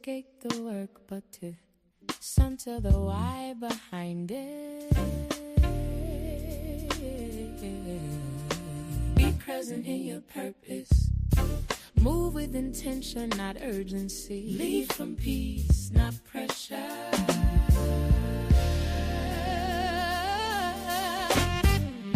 escape the work, but to center the why behind it. Be present in your purpose. Move with intention, not urgency. Lead from peace, not pressure.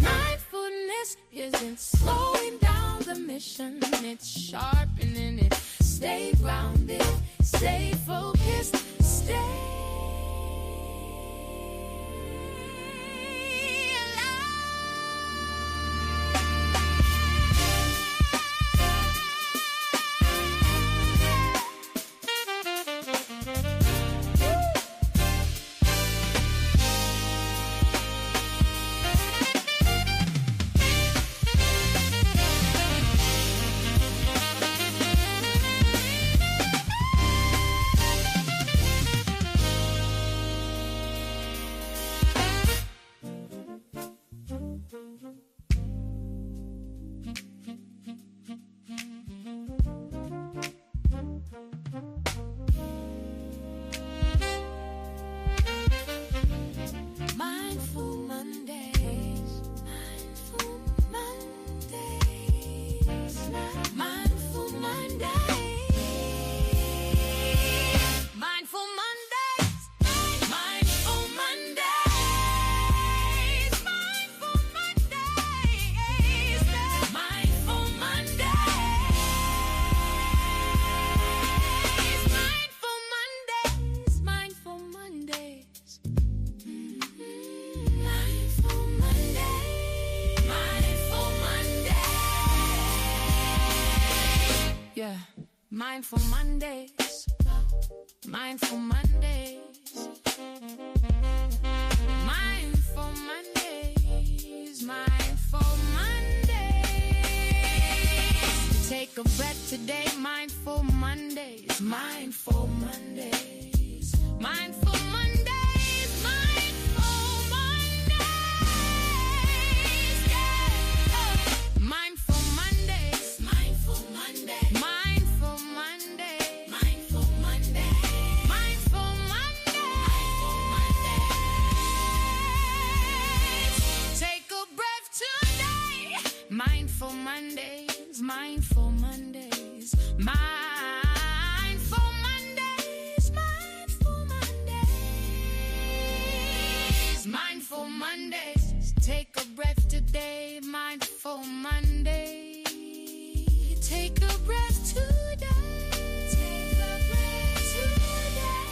Mindfulness isn't slowing down the mission, it's sharpening it. Stay grounded, stay focused, stay Mindful Mondays, Mindful Mondays, Mindful Mondays, Mindful Mondays. Take a breath today, Mindful Mondays, Mindful Mondays, Mindful Mondays, Mindful Mondays, yeah. Mindful Mondays, Mindful Mondays, Mindful Monday, Mindful Monday, Mindful Monday, Mindful Mondays. Take a breath today. Mindful Mondays, Mindful Mondays, Mindful Mondays, Mindful Mondays, Mindful Mondays. Take a breath today. Mindful Monday. Take a breath today. Take a breath today.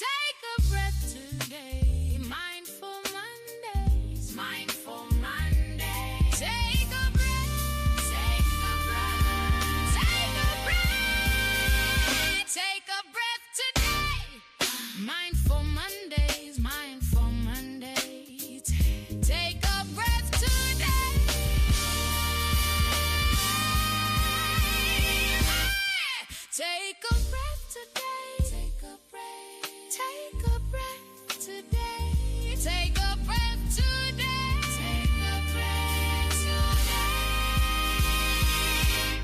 Take a breath today. Mindful Mondays. Mindful Mondays. Take a breath. Take a breath. Take a breath. Take a breath today. Mindful Mondays. Mindful Mondays. Take a breath today. Take a breath today. Take a breath. Take a breath today. Take a breath today. Take a breath today.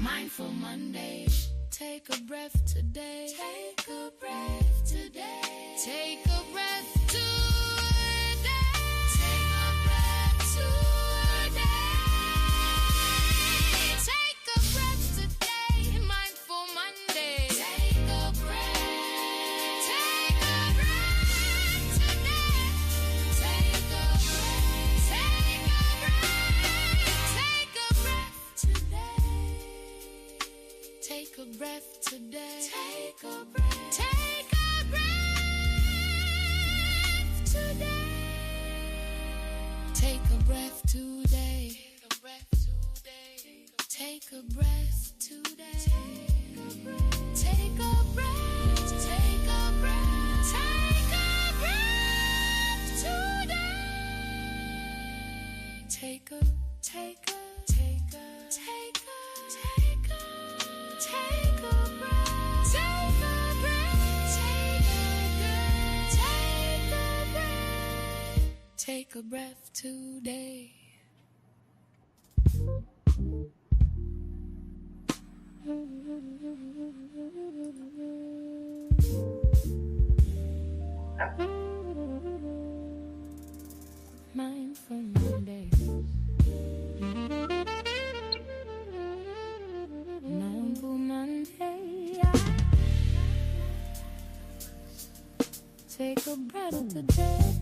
Mindful Monday. Take a breath today. Take a breath today. Take a breath today. Take a breath today. Take a breath today. Mindful Monday. Take a breath. Take a breath today. Take a breath. Take a breath. Take a breath today. Take a breath today. Take a breath. Take a breath today. Take a breath today. Take a breath today. Take a breath. Take a breath. Take a breath today. Take a breath. Take a breath. Take a breath today. a breath today.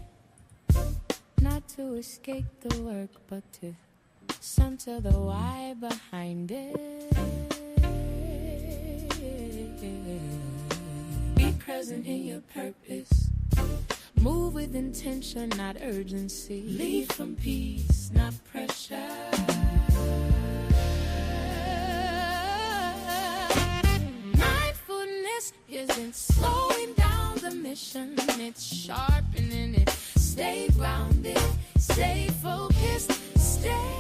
Not to escape the work, but to center the why behind it. Be present in your purpose. Move with intention, not urgency. Lead from peace, not pressure. Mindfulness isn't slowing down the mission, it's sharpening it. Stay grounded, stay focused, stay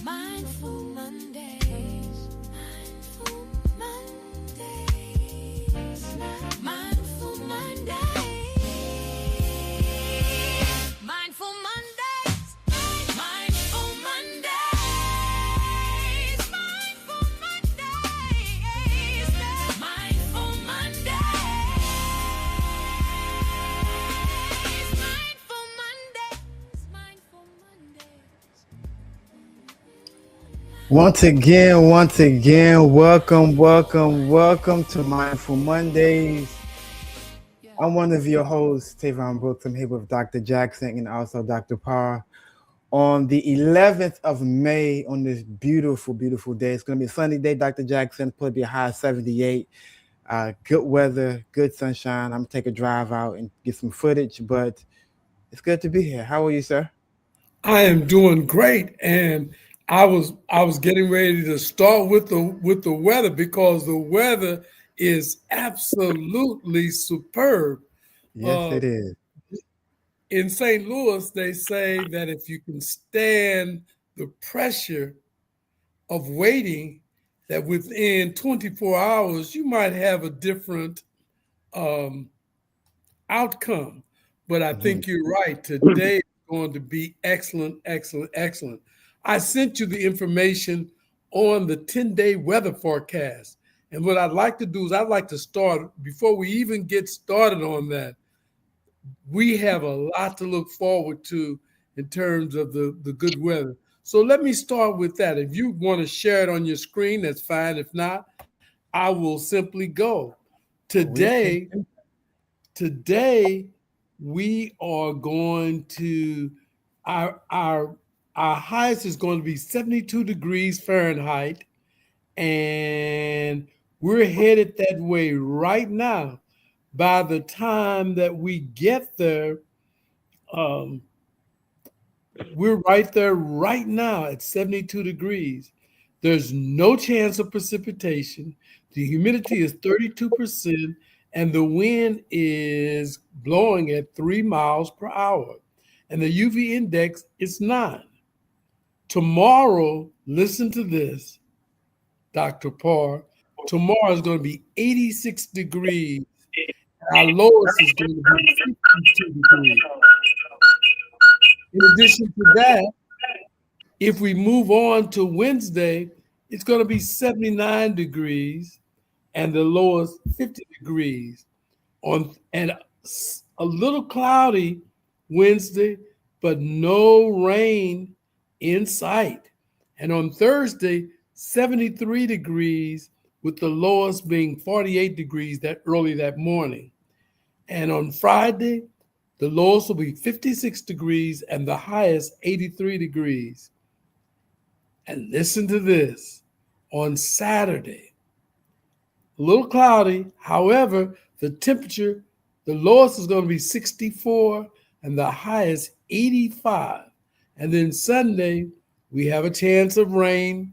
Mindful Mondays. Mindful Mondays. Mindful Mondays. Mindful Mondays. Mindful Mondays. Mindful Mondays. Mindful Mondays. Mindful Mondays. Mindful Mondays. Once again, welcome to Mindful Mondays. I'm one of your hosts, Tavon Brooks. I'm here with Dr. Jackson and also Dr. Parr on the 11th of May on this beautiful, beautiful day. It's going to be a sunny day, Dr. Jackson. Probably be a high of 78. Good weather, good sunshine. I'm going to take a drive out and get some footage, but it's good to be here. How are you, sir? I am doing great, and I was getting ready to start with the weather because the weather is absolutely superb. Yes, Uh, it is. in St. Louis, they say that if you can stand the pressure of waiting, that within 24 hours you might have a different um, outcome. But I Mhm. think you're right. Today is going to be excellent, excellent, excellent. I sent you the information on the 10-day weather forecast. And what I'd like to do is I'd like to start, before we even get started on that, we have a lot to look forward to in terms of the good weather. So let me start with that. If you want to share it on your screen, that's fine. If not, I will simply go. We can. Today, today we are going to our our our highest is going to be 72 degrees Fahrenheit, and we're headed that way right now. By the time that we get there, um, we're right there right now at 72 degrees. There's no chance of precipitation. The humidity is 32%, and the wind is blowing at 3 miles per hour. And the UV index is 9. Tomorrow, listen to this, Dr. Parr. Tomorrow is going to be 86 degrees. Our lowest is going to be 52 degrees. In addition to that, if we move on to Wednesday, it's going to be 79 degrees and the lowest 50 degrees on and a little cloudy Wednesday, but no rain in sight. And on Thursday, 73 degrees with the lowest being 48 degrees that early that morning. And on Friday, the lowest will be 56 degrees and the highest 83 degrees. And listen to this, on Saturday, a little cloudy. However, the temperature, the lowest is going to be 64 and the highest 85. And then Sunday, we have a chance of rain.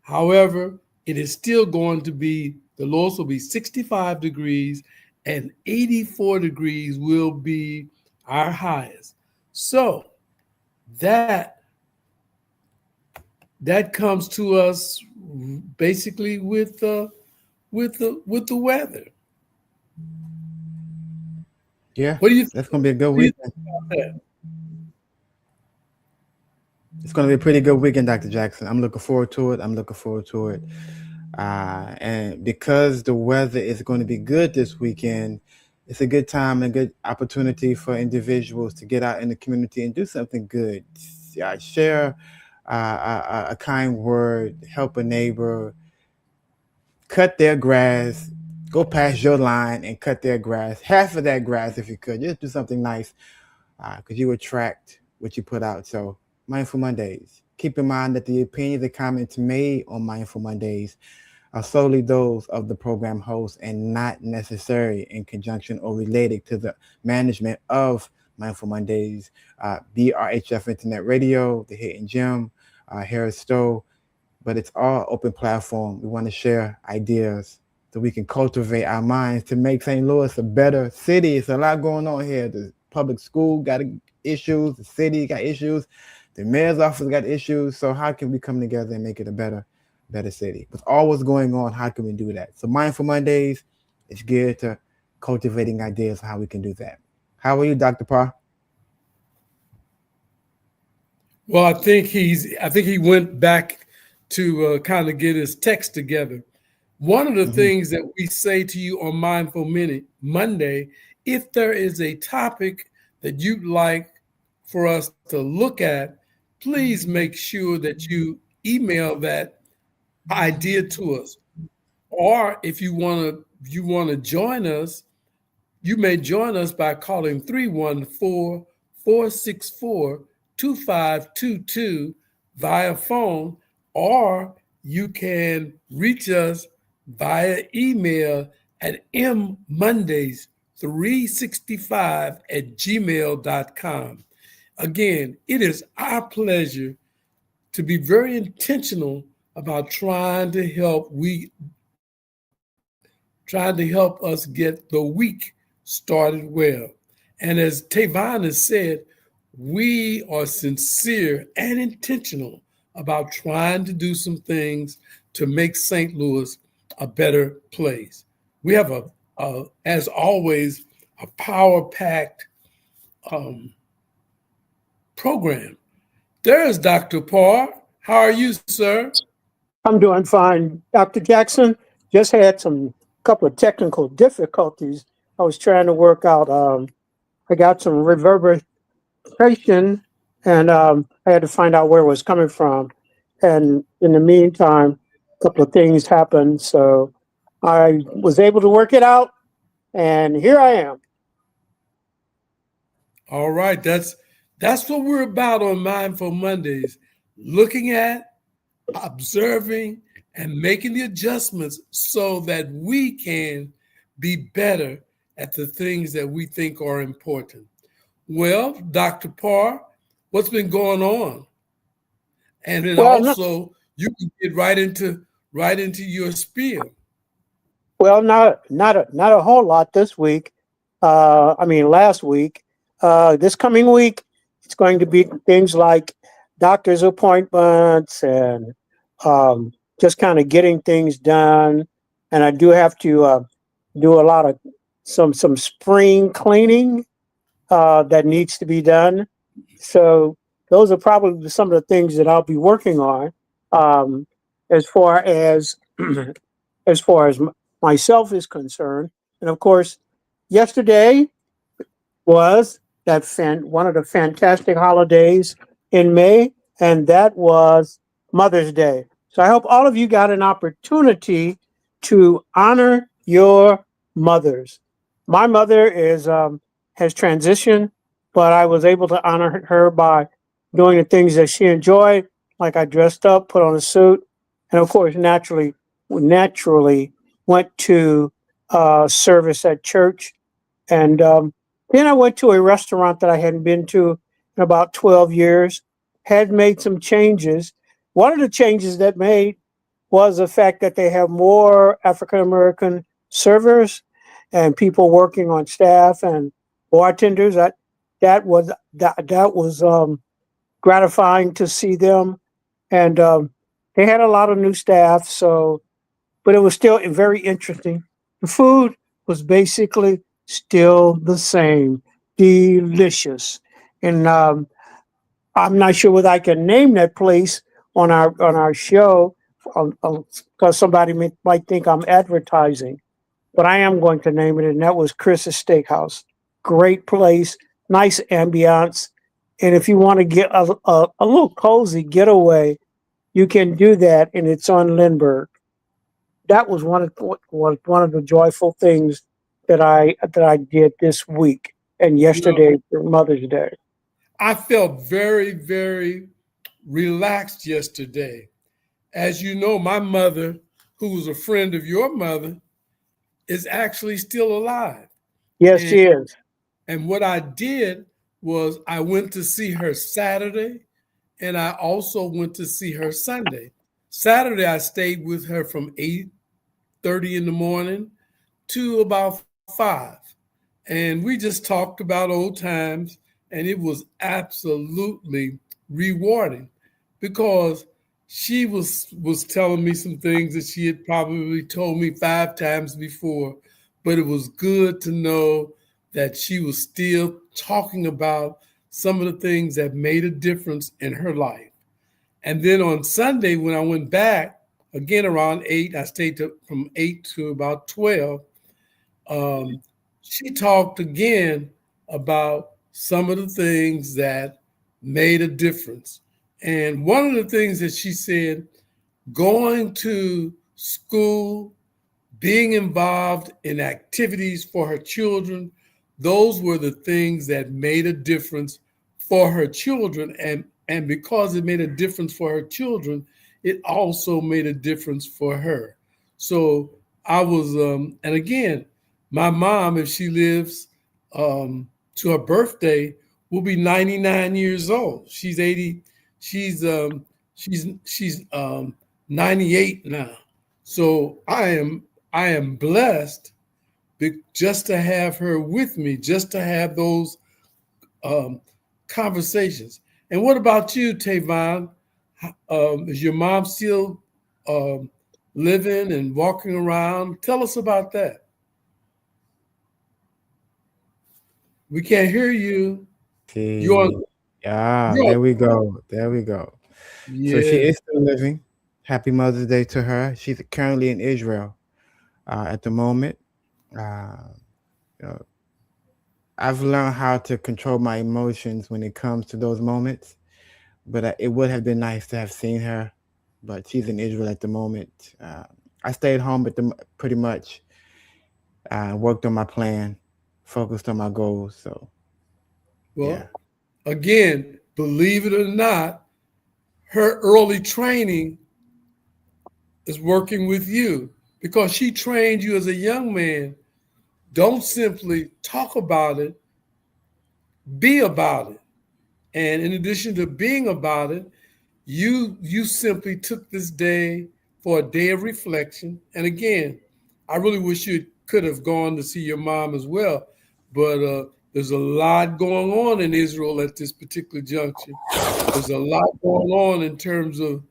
However, it is still going to be, the lowest will be 65 degrees and 84 degrees will be our highest. So that that comes to us basically with the weather. Yeah, What do you think? that's gonna be a good What do you weekend. think about that? It's gonna be a pretty good weekend, Dr. Jackson. I'm looking forward to it. I'm looking forward to it. And because the weather is going to be good this weekend, it's a good time and good opportunity for individuals to get out in the community and do something good. Share a kind word, help a neighbor, cut their grass, go past your line and cut their grass, half of that grass if you could. Just do something nice because you attract what you put out. So, Mindful Mondays. Keep in mind that the opinions and comments made on Mindful Mondays are solely those of the program host and not necessarily in conjunction or related to the management of Mindful Mondays, BRHF Internet Radio, The Hidden Gem, Harris Stowe, but it's all open platform. We want to share ideas so we can cultivate our minds to make St. Louis a better city. It's a lot going on here. The public school got issues, the city got issues, the mayor's office got issues. So how can we come together and make it a better city? With all what's going on, how can we do that? So Mindful Mondays is geared to cultivating ideas on how we can do that. How are you, Dr. Parr? Well, I think he went back to kind of get his text together. One of the Mm-hmm. things that we say to you on Mindful Minute Monday, if there is a topic that you'd like for us to look at, please make sure that you email that idea to us. Or if you want to join us, you may join us by calling 314-464-2522 via phone, or you can reach us via email at mmondays365@gmail.com. Again, it is our pleasure to be very intentional about trying to help us get the week started well. And as Tavon has said, we are sincere and intentional about trying to do some things to make St. Louis a better place. We have as always, a power-packed program. There is Dr. Parr. How are you, sir? I'm doing fine. Dr. Jackson, just had some couple of technical difficulties I was trying to work out. I got some reverberation and I had to find out where it was coming from. And in the meantime, a couple of things happened. So I was able to work it out, and here I am. All right, that's what we're about on Mindful Mondays, looking at, observing, and making the adjustments so that we can be better at the things that we think are important. Well, Dr. Parr, what's been going on? And then Well, not, also you can get right into your spiel. not a whole lot this week. I mean, last week. This coming week, it's going to be things like doctor's appointments and just kind of getting things done. And I do have to do a lot of some spring cleaning that needs to be done. So those are probably some of the things that I'll be working on. Um, as far as as far as myself is concerned, and of course, yesterday was one of the fantastic holidays in May, and that was Mother's Day. So I hope all of you got an opportunity to honor your mothers. My mother is has transitioned, but I was able to honor her by doing the things that she enjoyed, like I dressed up, put on a suit, and of course, naturally went to service at church, and then I went to a restaurant that I hadn't been to in about 12 years, had made some changes. One of the changes that made was the fact that they have more African American servers. and people working on staff and bartenders. That was gratifying to see them, and they had a lot of new staff. So, but it was still very interesting. The food was basically still the same, delicious, and I'm not sure whether I can name that place on our show because somebody might think I'm advertising, but I am going to name it, and that was Chris's Steakhouse. Great place, nice ambiance, and if you want to get a little cozy getaway, you can do that, and it's on Lindbergh. That was one of the joyful things that I did this week and You know, yesterday for Mother's Day. I felt very, very relaxed yesterday. As you know, my mother, who was a friend of your mother, is actually still alive. Yes, And she is. and what I did was I went to see her Saturday, and I also went to see her Sunday. Saturday I stayed with her from 8:30 in the morning to about 5. And we just talked about old times, and it was absolutely rewarding because she was telling me some things that she had probably told me 5 times before, but it was good to know that she was still talking about some of the things that made a difference in her life. And then on Sunday, when I went back again around 8, I stayed from 8 to about 12. um, she talked again about some of the things that made a difference. And one of the things that she said, going to school, being involved in activities for her children, those were the things that made a difference for her children. And because it made a difference for her children, it also made a difference for her. So I was, and again, my mom, if she lives to her birthday, will be 99 years old. She's 80, she's she's 98 now. So I am blessed just to have her with me, just to have those um, conversations. And what about you, Tavon? Is your mom still um, living and walking around? Tell us about that. We can't hear you. You're on. See, yeah, You're on. there we go. There we go. So she Yeah. is still living. Happy Mother's Day to her. She's currently in Israel at the moment. Uh, you know, I've learned how to control my emotions when it comes to those moments, but it would have been nice to have seen her. But she's in Israel at the moment. I stayed home, but pretty much worked on my plan, focused on my goals. So yeah, Well, again, believe it or not, her early training is working with you because she trained you as a young man. Don't simply talk about it, be about it. And in addition to being about it, you simply took this day for a day of reflection. And again, I really wish you could have gone to see your mom as well, but there's a lot going on in Israel at this particular juncture. There's a lot going on in terms of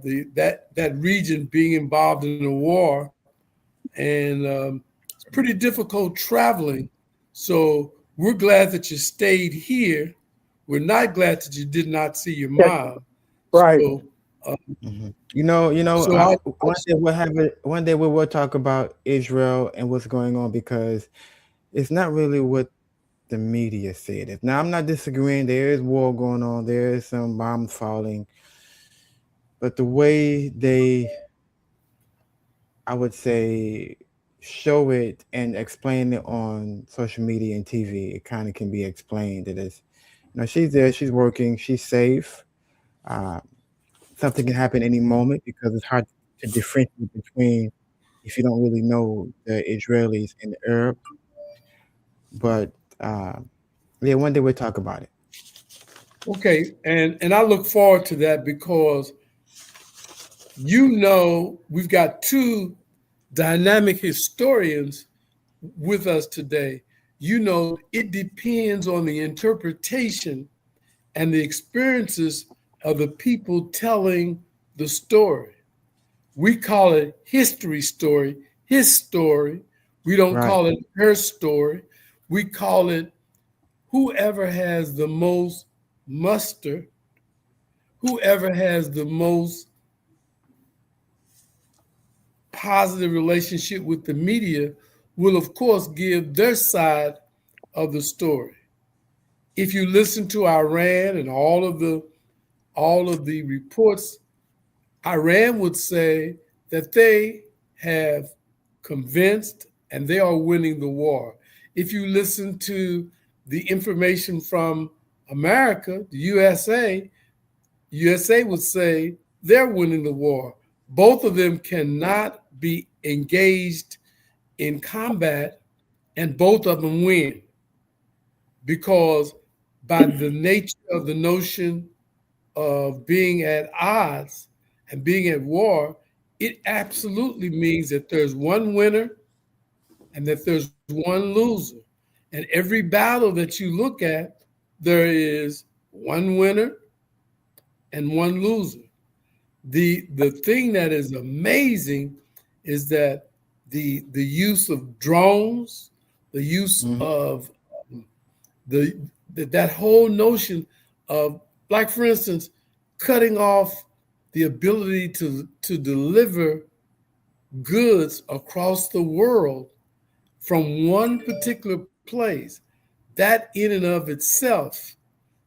the that region being involved in a war, and it's pretty difficult traveling. So we're glad that you stayed here. We're not glad that you did not see your Yes, mom. right. So, so one day we'll have it. One day we will talk about Israel and what's going on because it's not really what the media said. Now I'm not disagreeing. There is war going on. There is some bombs falling, but the way they, I would say, show it and explain it on social media and TV, it kind of can be explained. It is, she's there, she's working, she's safe. Uh, Something can happen any moment because it's hard to differentiate between if you don't really know the Israelis and the Arab. But uh, yeah, one day we'll talk about it. okay, and I look forward to that because we've got two dynamic historians with us today, you know it depends on the interpretation and the experiences of the people telling the story. We call it history story, his story. We don't Right. call it her story. We call it whoever has the most muster, whoever has the most positive relationship with the media will of course give their side of the story. If you listen to Iran and all of the reports, Iran would say that they have convinced and they are winning the war. If you listen to the information from America, the USA would say they're winning the war. Both of them cannot be engaged in combat and both of them win because by the nature of the notion of being at odds and being at war, it absolutely means that there's one winner and that there's one loser. And every battle that you look at, there is one winner and one loser. The thing that is amazing is that the use of drones, the use of the that whole notion of, like for instance, cutting off the ability to deliver goods across the world from one particular place, that in and of itself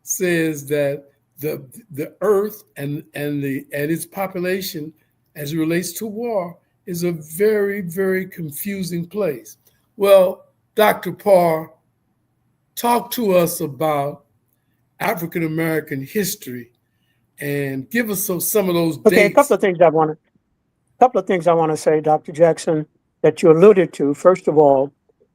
says that the earth and its population as it relates to war is a very, very confusing place. Well, Dr. Parr, talk to us about African American history and give us some of those Okay, a dates. couple of things I want to say, Dr. Jackson, that you alluded to. First of all,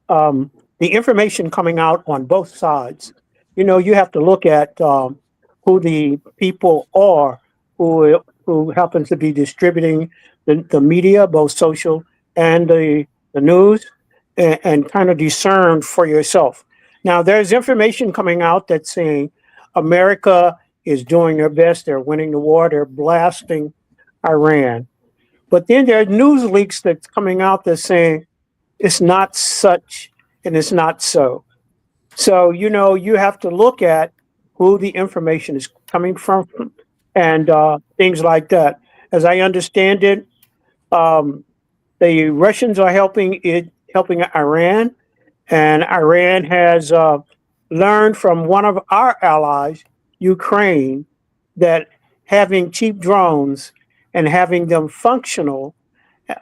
the information coming out on both sides. You know, you have to look at who the people are who happens to be distributing the media, both social and the news, and kind of discern for yourself. Now, there's information coming out that's saying America is doing their best. They're winning the war. They're blasting Iran. But then there are news leaks that's coming out that's saying it's not such and it's not so. So, you know, you have to look at who the information is coming from and things like that. As I understand it, um, the Russians are helping Iran, and Iran has learned from one of our allies, Ukraine, that having cheap drones and having them functional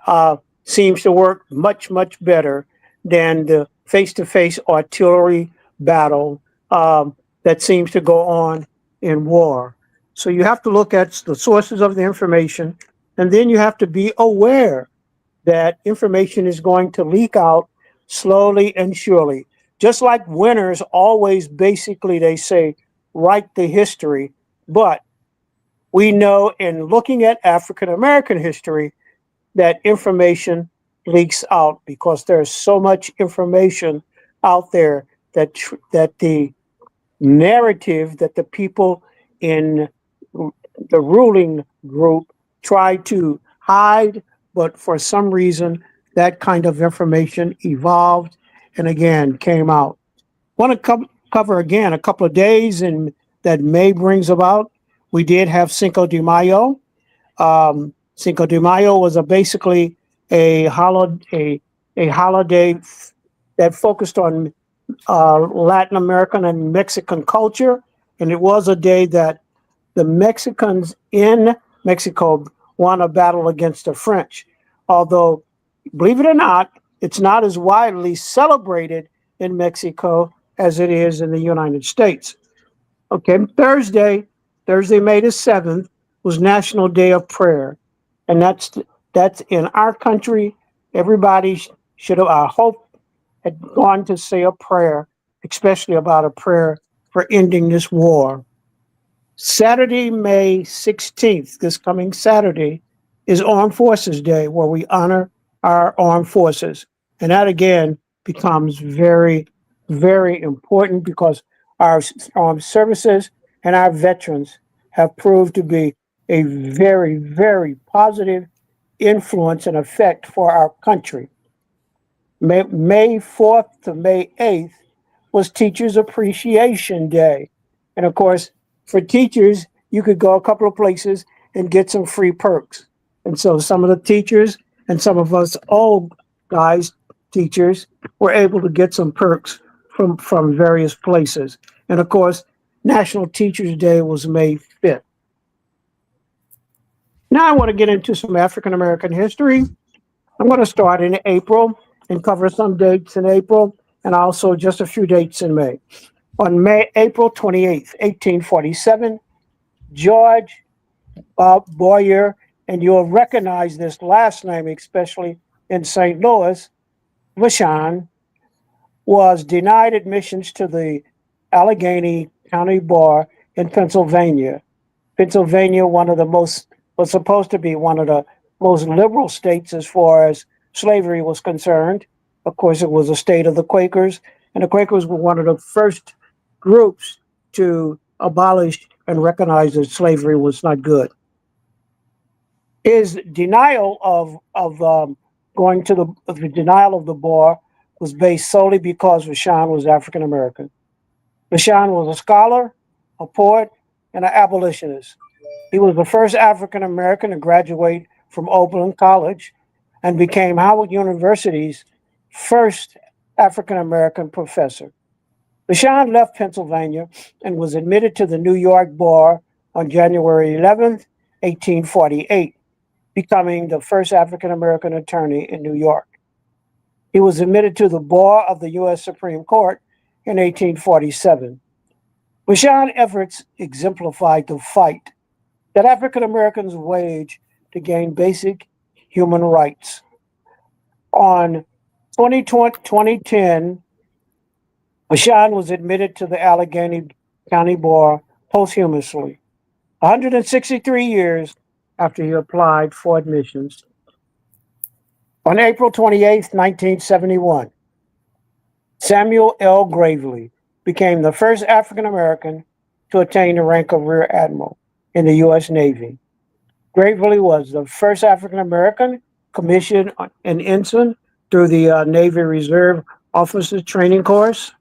uh, seems to work much, much better than the face to face artillery battle that seems to go on in war. So you have to look at the sources of the information, and then you have to be aware that information is going to leak out slowly and surely. Just like winners always basically, they say, write the history. But we know in looking at African American history that information leaks out because there's so much information out there that the narrative that the people in the ruling group try to hide, but for some reason that kind of information evolved and again came out. Want to cover again a couple of days and that May brings about. We did have Cinco de Mayo. Cinco de Mayo was basically a holiday that focused on Latin American and Mexican culture, and it was a day that the Mexicans in Mexico won a battle against the French. Although, believe it or not, it's not as widely celebrated in Mexico as it is in the United States. Okay, Thursday, May the 7th, was National Day of Prayer. And that's in our country. Everybody should have, I hope, had gone to say a prayer, especially about a prayer for ending this war. Saturday, May 16th, this coming Saturday, is Armed Forces Day, where we honor our armed forces. And that, again, becomes very, very important because our armed services and our veterans have proved to be a very, very positive influence and effect for our country. May 4th to May 8th was Teachers Appreciation Day. And of course, for teachers, you could go a couple of places and get some free perks. And so some of the teachers and some of us old guys, teachers, were able to get some perks from various places. And of course, National Teachers Day was May 5th. Now I want to get into some African American history. I'm going to start in April and cover some dates in April and also just a few dates in May. On April 28th, 1847, George Boyer, and you'll recognize this last name, especially in St. Louis, Vashon, was denied admissions to the Allegheny County Bar in Pennsylvania. Pennsylvania, was supposed to be one of the most liberal states as far as slavery was concerned. Of course, it was a state of the Quakers, and the Quakers were one of the first groups to abolish and recognize that slavery was not good. His denial of going to the denial of the bar was based solely because Vashon was African American. Vashon was a scholar, a poet, and an abolitionist. He was the first African American to graduate from Oberlin College and became Howard University's first African American professor. Vashon left Pennsylvania and was admitted to the New York bar on January 11th, 1848, becoming the first African American attorney in New York. He was admitted to the bar of the U.S. Supreme Court in 1847. Vashon's efforts exemplified the fight that African Americans waged to gain basic human rights. On 2010, Vashon was admitted to the Allegheny County Bar posthumously, 163 years after he applied for admissions. On April 28, 1971, Samuel L. Gravely became the first African American to attain the rank of Rear Admiral in the U.S. Navy. Gravely was the first African American commissioned an ensign through the Navy Reserve Officers Training Course.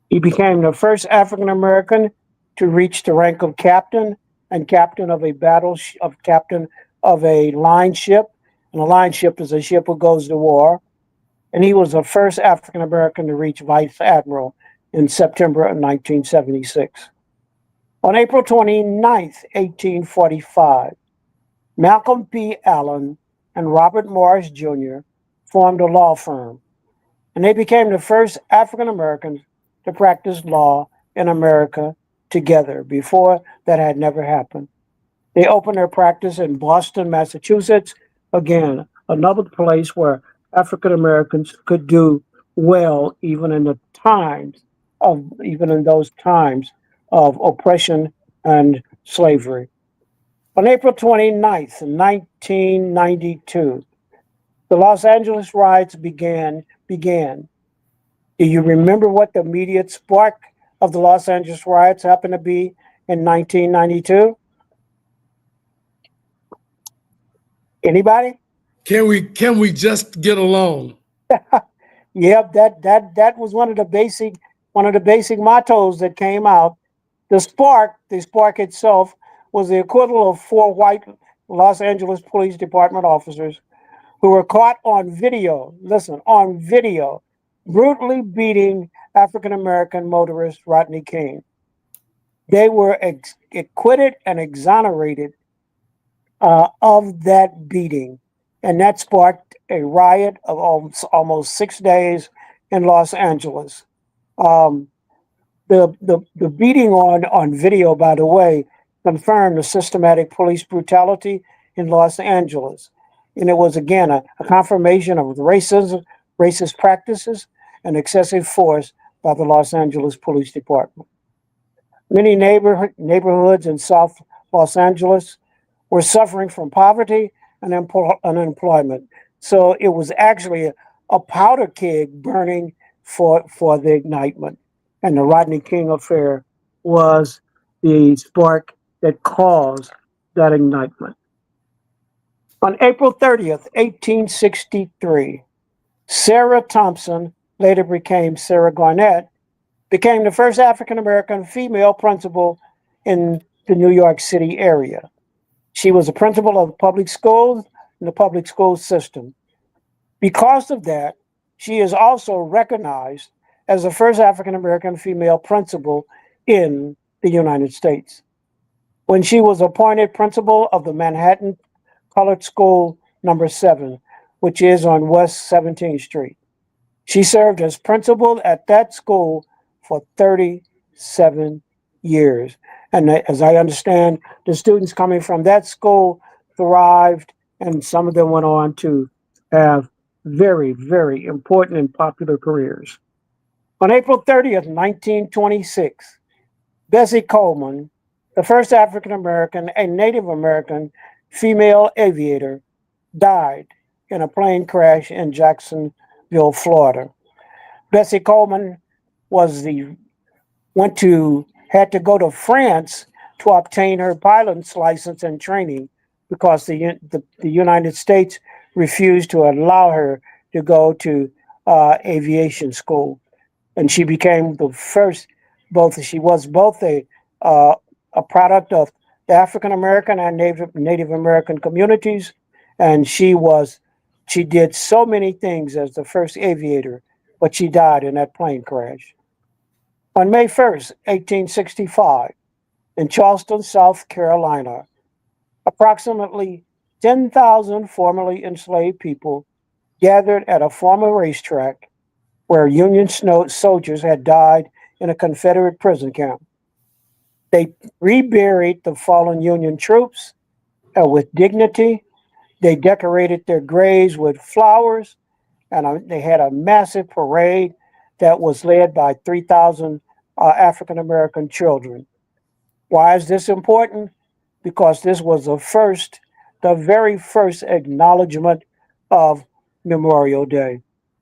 He became the first African American to reach the rank of captain and captain of a line ship. And a line ship is a ship that goes to war. And he was the first African American to reach vice admiral in September of 1976. On April 29th, 1845, Malcolm P. Allen and Robert Morris Jr. formed a law firm, and they became the first African Americans to practice law in America together. Before, that had never happened. They opened their practice in Boston, Massachusetts, again, another place where African Americans could do well even in those times of oppression and slavery. On April 29th, 1992, the Los Angeles riots began. Do you remember what the immediate spark of the Los Angeles riots happened to be in 1992? Anybody? Can we just get along? Yep, that was one of the basic mottos that came out. The spark itself was the equivalent of 4 white Los Angeles Police Department officers who were caught on video, brutally beating African American motorist Rodney King. They were acquitted and exonerated of that beating, and that sparked a riot of almost 6 days in Los Angeles. The beating on video, by the way, confirmed the systematic police brutality in Los Angeles. And it was, again, a confirmation of racism, racist practices, and excessive force by the Los Angeles Police Department. Many neighborhoods in South Los Angeles were suffering from poverty and unemployment. So it was actually a powder keg burning for the ignitement. And the Rodney King affair was the spark that caused that ignitement. On April 30th, 1863, Sarah Thompson, later became Sarah Garnett, became the first African American female principal in the New York City area. She was a principal of public schools in the public school system. Because of that, she is also recognized as the first African American female principal in the United States. When she was appointed principal of the Manhattan Colored School number 7, which is on West 17th Street. She served as principal at that school for 37 years. And as I understand, the students coming from that school thrived, and some of them went on to have very, very important and popular careers. On April 30th, 1926, Bessie Coleman, the first African American and Native American female aviator, died in a plane crash in Jacksonville, Florida. Bessie Coleman was the went to had to go to France to obtain her pilot's license and training because the United States refused to allow her to go to aviation school, and she became the first. Both she was both uh, a product of the African American and Native American communities, and she did so many things as the first aviator, but she died in that plane crash. On May 1st, 1865, in Charleston, South Carolina, approximately 10,000 formerly enslaved people gathered at a former racetrack where Union soldiers had died in a Confederate prison camp. They reburied the fallen Union troops with dignity. They decorated their graves with flowers, and they had a massive parade that was led by 3,000 African American children. Why is this important? Because this was the very first acknowledgement of Memorial Day,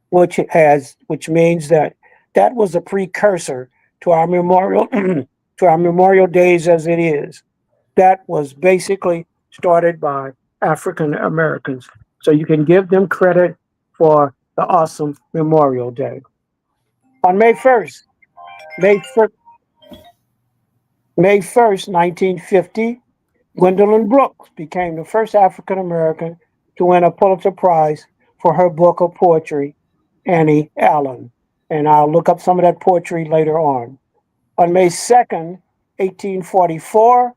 which means that that was a precursor to our memorial to our Memorial Days as it is. That was basically started by African Americans. So you can give them credit for the awesome Memorial Day. On May 1st, May 1st, 1950, Gwendolyn Brooks became the first African American to win a Pulitzer Prize for her book of poetry, Annie Allen. And I'll look up some of that poetry later on. On May 2nd, 1844,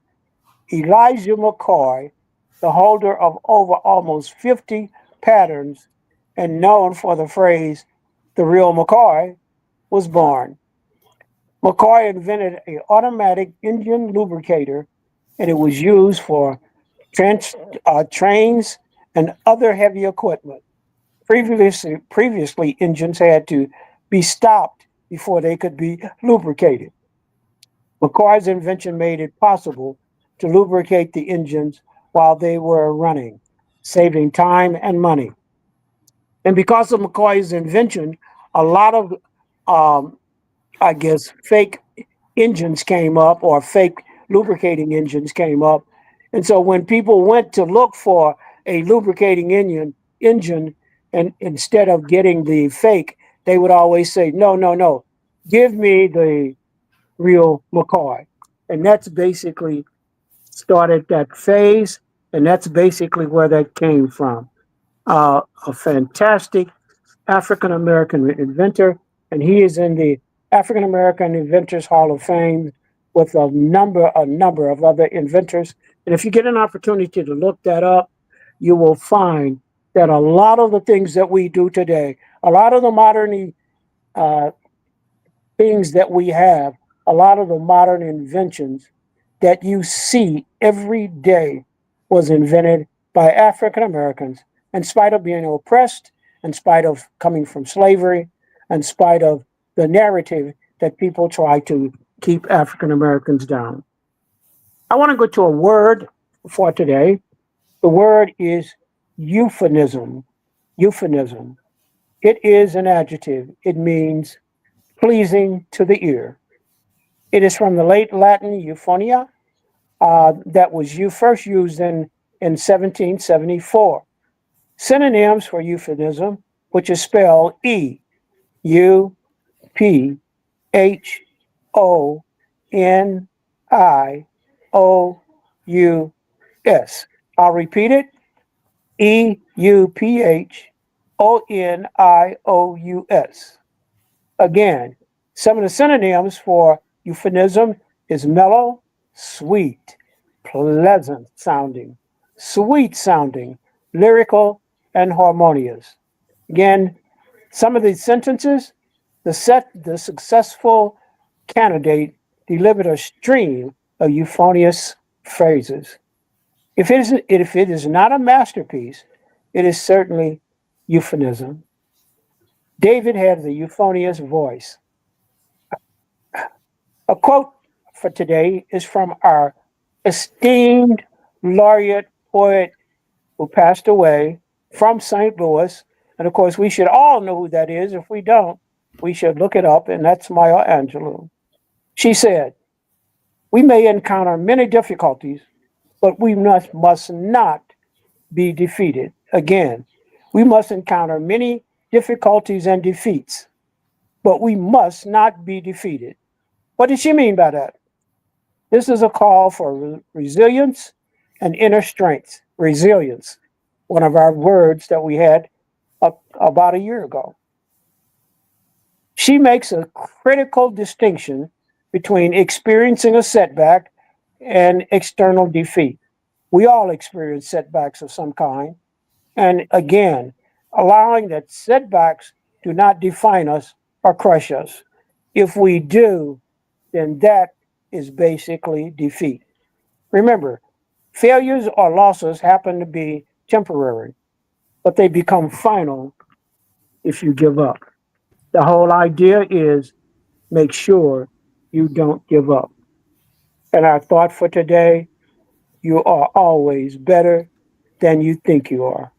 Elijah McCoy, the holder of over almost 50 patents and known for the phrase, the real McCoy, was born. McCoy invented an automatic engine lubricator, and it was used for trains and other heavy equipment. Previously, engines had to be stopped before they could be lubricated. McCoy's invention made it possible to lubricate the engines while they were running, saving time and money. And because of McCoy's invention, a lot of, um, I guess, fake engines came up or fake lubricating engines came up. And so when people went to look for a lubricating engine, and instead of getting the fake, they would always say, no, no, no, give me the real McCoy. And that's basically started that phase, and that's basically where that came from. A fantastic African American inventor, and he is in the African American Inventors Hall of Fame with a number of other inventors. And if you get an opportunity to look that up, you will find that a lot of the things that we do today, a lot of the modern uh, things that we have, a lot of the modern inventions that you see every day was invented by African Americans, in spite of being oppressed, in spite of coming from slavery, in spite of the narrative that people try to keep African Americans down. I want to go to a word for today. The word is euphemism. Euphemism. It is an adjective. It means pleasing to the ear. It is from the late Latin euphonia that was first used in 1774. Synonyms for euphemism, which is spelled Euphonious. I'll repeat it. Euphonious. Again, some of the synonyms for euphemism is mellow, sweet, pleasant sounding, sweet sounding, lyrical, and harmonious. Again, some of these sentences, the successful candidate delivered a stream of euphonious phrases. If it is not a masterpiece, it is certainly euphemism. David had the euphonious voice. A quote for today is from our esteemed laureate poet who passed away from St. Louis. And of course, we should all know who that is. If we don't, we should look it up, and that's Maya Angelou. She said, "We may encounter many difficulties, but we must not be defeated." Again, we must encounter many difficulties and defeats, but we must not be defeated. What did she mean by that? This is a call for resilience and inner strength. Resilience, one of our words that we had about a year ago. She makes a critical distinction between experiencing a setback and external defeat. We all experience setbacks of some kind. And again, allowing that setbacks do not define us or crush us. If we do, then that is basically defeat. Remember, failures or losses happen to be temporary, but they become final if you give up. The whole idea is make sure you don't give up. And our thought for today, you are always better than you think you are.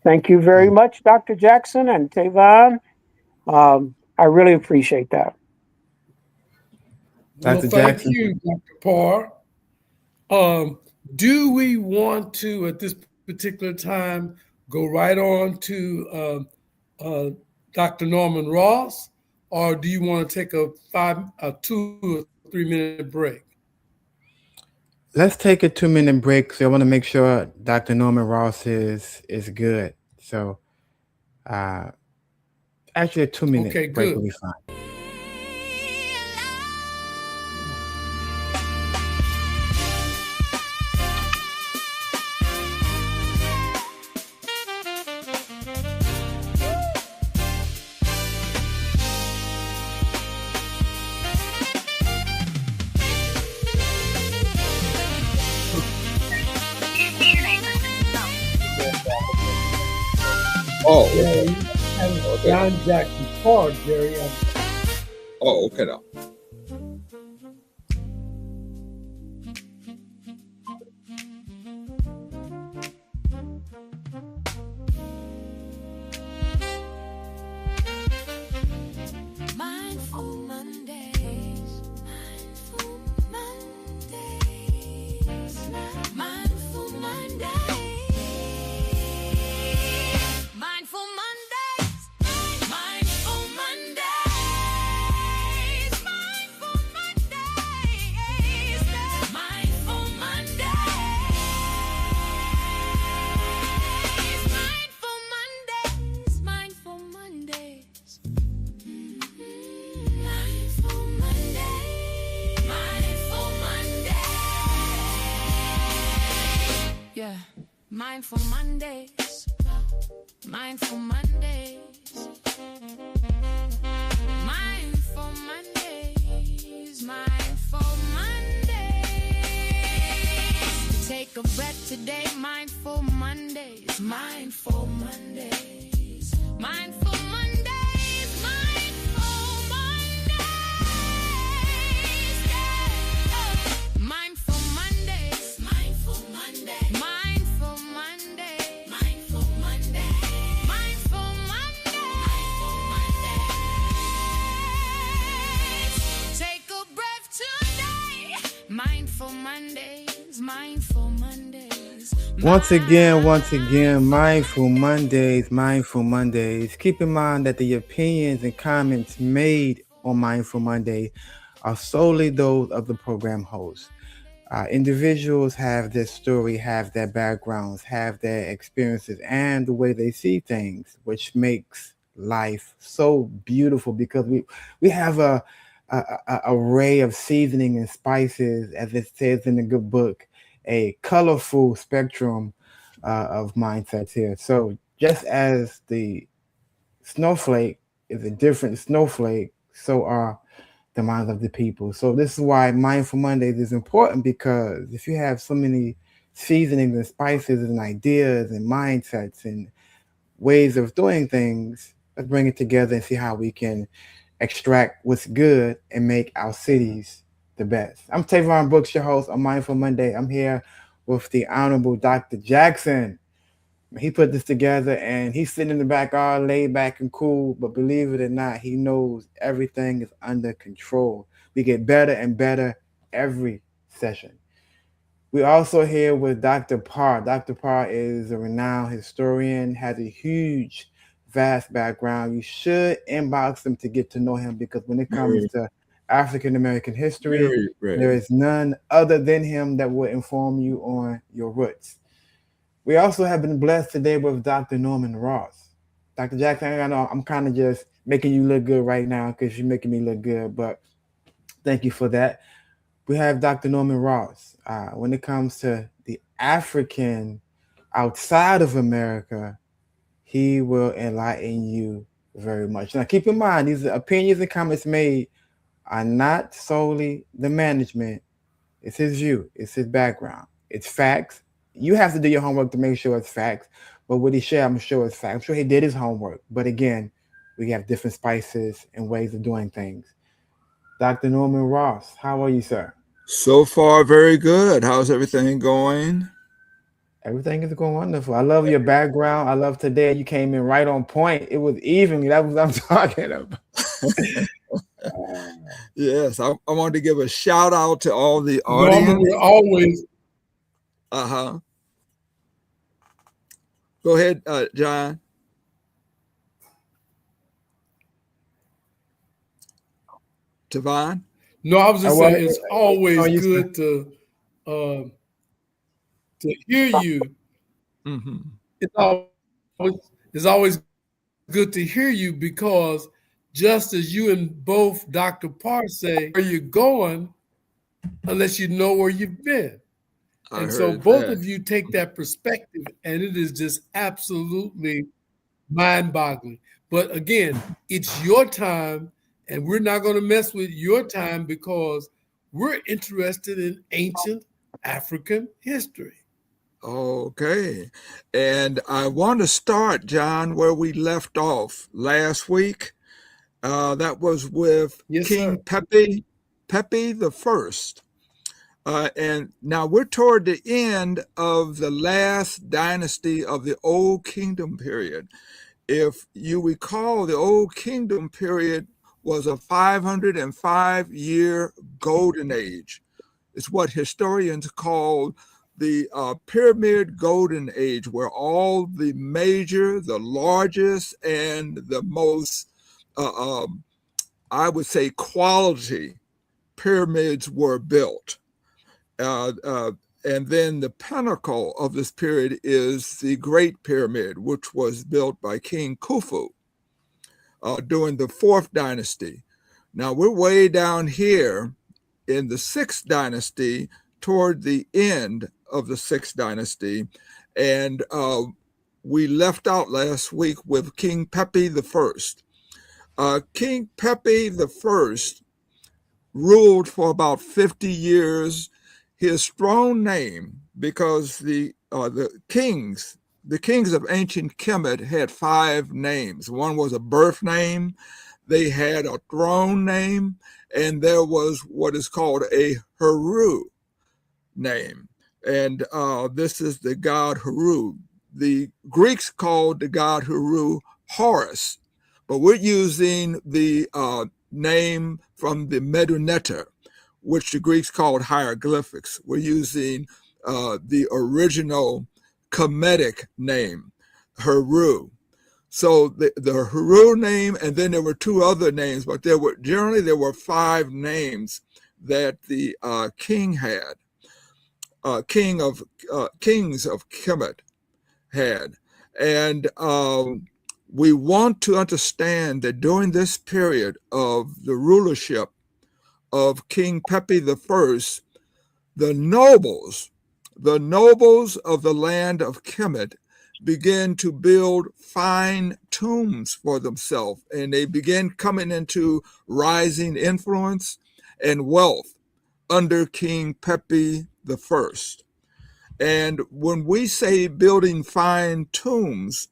Thank you very much, Dr. Jackson and Tavon. I really appreciate that. Well, Dr. thank Jackson. you, Dr. Parr. Do we want to, at this particular time, go right on to Dr. Norman Ross, or do you want to take a 2 or 3 minute break? Let's take a 2-minute break. So I want to make sure Dr. Norman Ross is good. So actually a 2-minute break good. will be fine. Oh, Yeah, okay. you have Okay. John Jackson Parr, Jerry. Oh, okay now. Mindful Mondays. Mindful Mondays. Mindful Mondays. Mindful Mondays. Mindful Mondays. Mindful Mondays. Mindful Mondays. Mindful Mondays. Mindful Mondays. Mindful Monday. Mindful Monday. Yeah. Mindful Mondays. Mindful Mondays. Mindful Mondays. Mindful Mondays. Take a breath today. Mindful Mondays. Mindful Mondays. Mindful Mondays. Mindful Mondays. Yeah. Mindful Mondays. Mindful Monday. Mindful Monday. Mindful Monday. Once again, Mindful Mondays, Mindful Mondays. Keep in mind that the opinions and comments made on Mindful Monday are solely those of the program host. Individuals have their story, have their backgrounds, have their experiences, and the way they see things, which makes life so beautiful because we have a array of seasoning and spices, as it says in the good book, a colorful spectrum of mindsets here. So just as the snowflake is a different snowflake, so are the minds of the people. So this is why Mindful Mondays is important, because if you have so many seasonings and spices and ideas and mindsets and ways of doing things, let's bring it together and see how we can extract what's good and make our cities the best. I'm Tavon Brooks, your host on Mindful Monday. I'm here with the Honorable Dr. Jackson. He put this together and he's sitting in the back all laid back and cool, but believe it or not, he knows everything is under control. We get better and better every session. We also here with Dr. Parr. Dr. Parr is a renowned historian, has a huge, vast background. You should inbox him to get to know him, because when it comes to African American history, there is none other than him that will inform you on your roots. We also have been blessed today with Dr. Norman Ross. Dr. Jackson, I know I'm kind of just making you look good right now because you're making me look good, but thank you for that. We have Dr. Norman Ross. When it comes to the African outside of America, he will enlighten you very much. Now, keep in mind, these opinions and comments made are not solely the management. It's his view. It's his background. It's facts. You have to do your homework to make sure it's facts. But what he shared, I'm sure it's facts. I'm sure he did his homework. But again, we have different spices and ways of doing things. Dr. Norman Ross, how are you, sir? So far, very good. How's everything going? Everything is going wonderful. I love your background. I love today. You came in right on point. It was even. That was what I'm talking about. Yes, I wanted to give a shout out to all the audience. Norman, we're always. Go ahead, John. Tavon? No, I was just saying it's always good to hear you. Mm-hmm. It's always good to hear you, because just as you and both Dr. Parr say, where you're going unless you know where you've been. And so both of you take that perspective, and it is just absolutely mind-boggling. But again, it's your time, and we're not going to mess with your time because we're interested in ancient African history. Okay. And I want to start, John, where we left off last week. That was with King Pepe the First. And now we're toward the end of the last dynasty of the Old Kingdom period. If you recall, the Old Kingdom period was a 505-year golden age. It's what historians call the Pyramid Golden Age, where all the major, the largest, and the most, I would say, quality pyramids were built. And then the pinnacle of this period is the Great Pyramid, which was built by King Khufu during the Fourth Dynasty. Now we're way down here in the Sixth Dynasty, toward the end of the Sixth Dynasty, and we left out last week with King Pepe the First. King Pepe the First ruled for about 50 years. His throne name, because the kings of ancient Kemet had 5 names. One was a birth name, they had a throne name, and there was what is called a Heru name. And this is the god Heru. The Greeks called the god Heru Horus, but we're using the name from the Medunetta, which the Greeks called hieroglyphics. We're using the original Kemetic name, Heru. So the Heru name, and then there were two other names, but there were 5 names that the king had, kings of Kemet had. And we want to understand that during this period of the rulership of King Pepi I, the nobles of the land of Kemet began to build fine tombs for themselves, and they began coming into rising influence and wealth under King Pepi I. And when we say building fine tombs,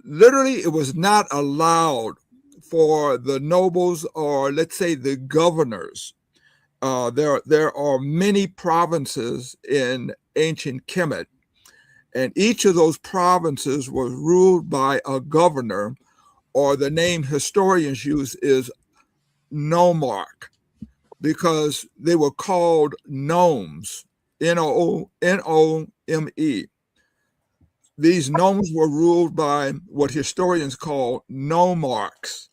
literally it was not allowed for the nobles, or let's say the governors. There are many provinces in ancient Kemet, and each of those provinces was ruled by a governor, or the name historians use is nomarch, because they were called nomes, Nome. These nomes were ruled by what historians call nomarchs.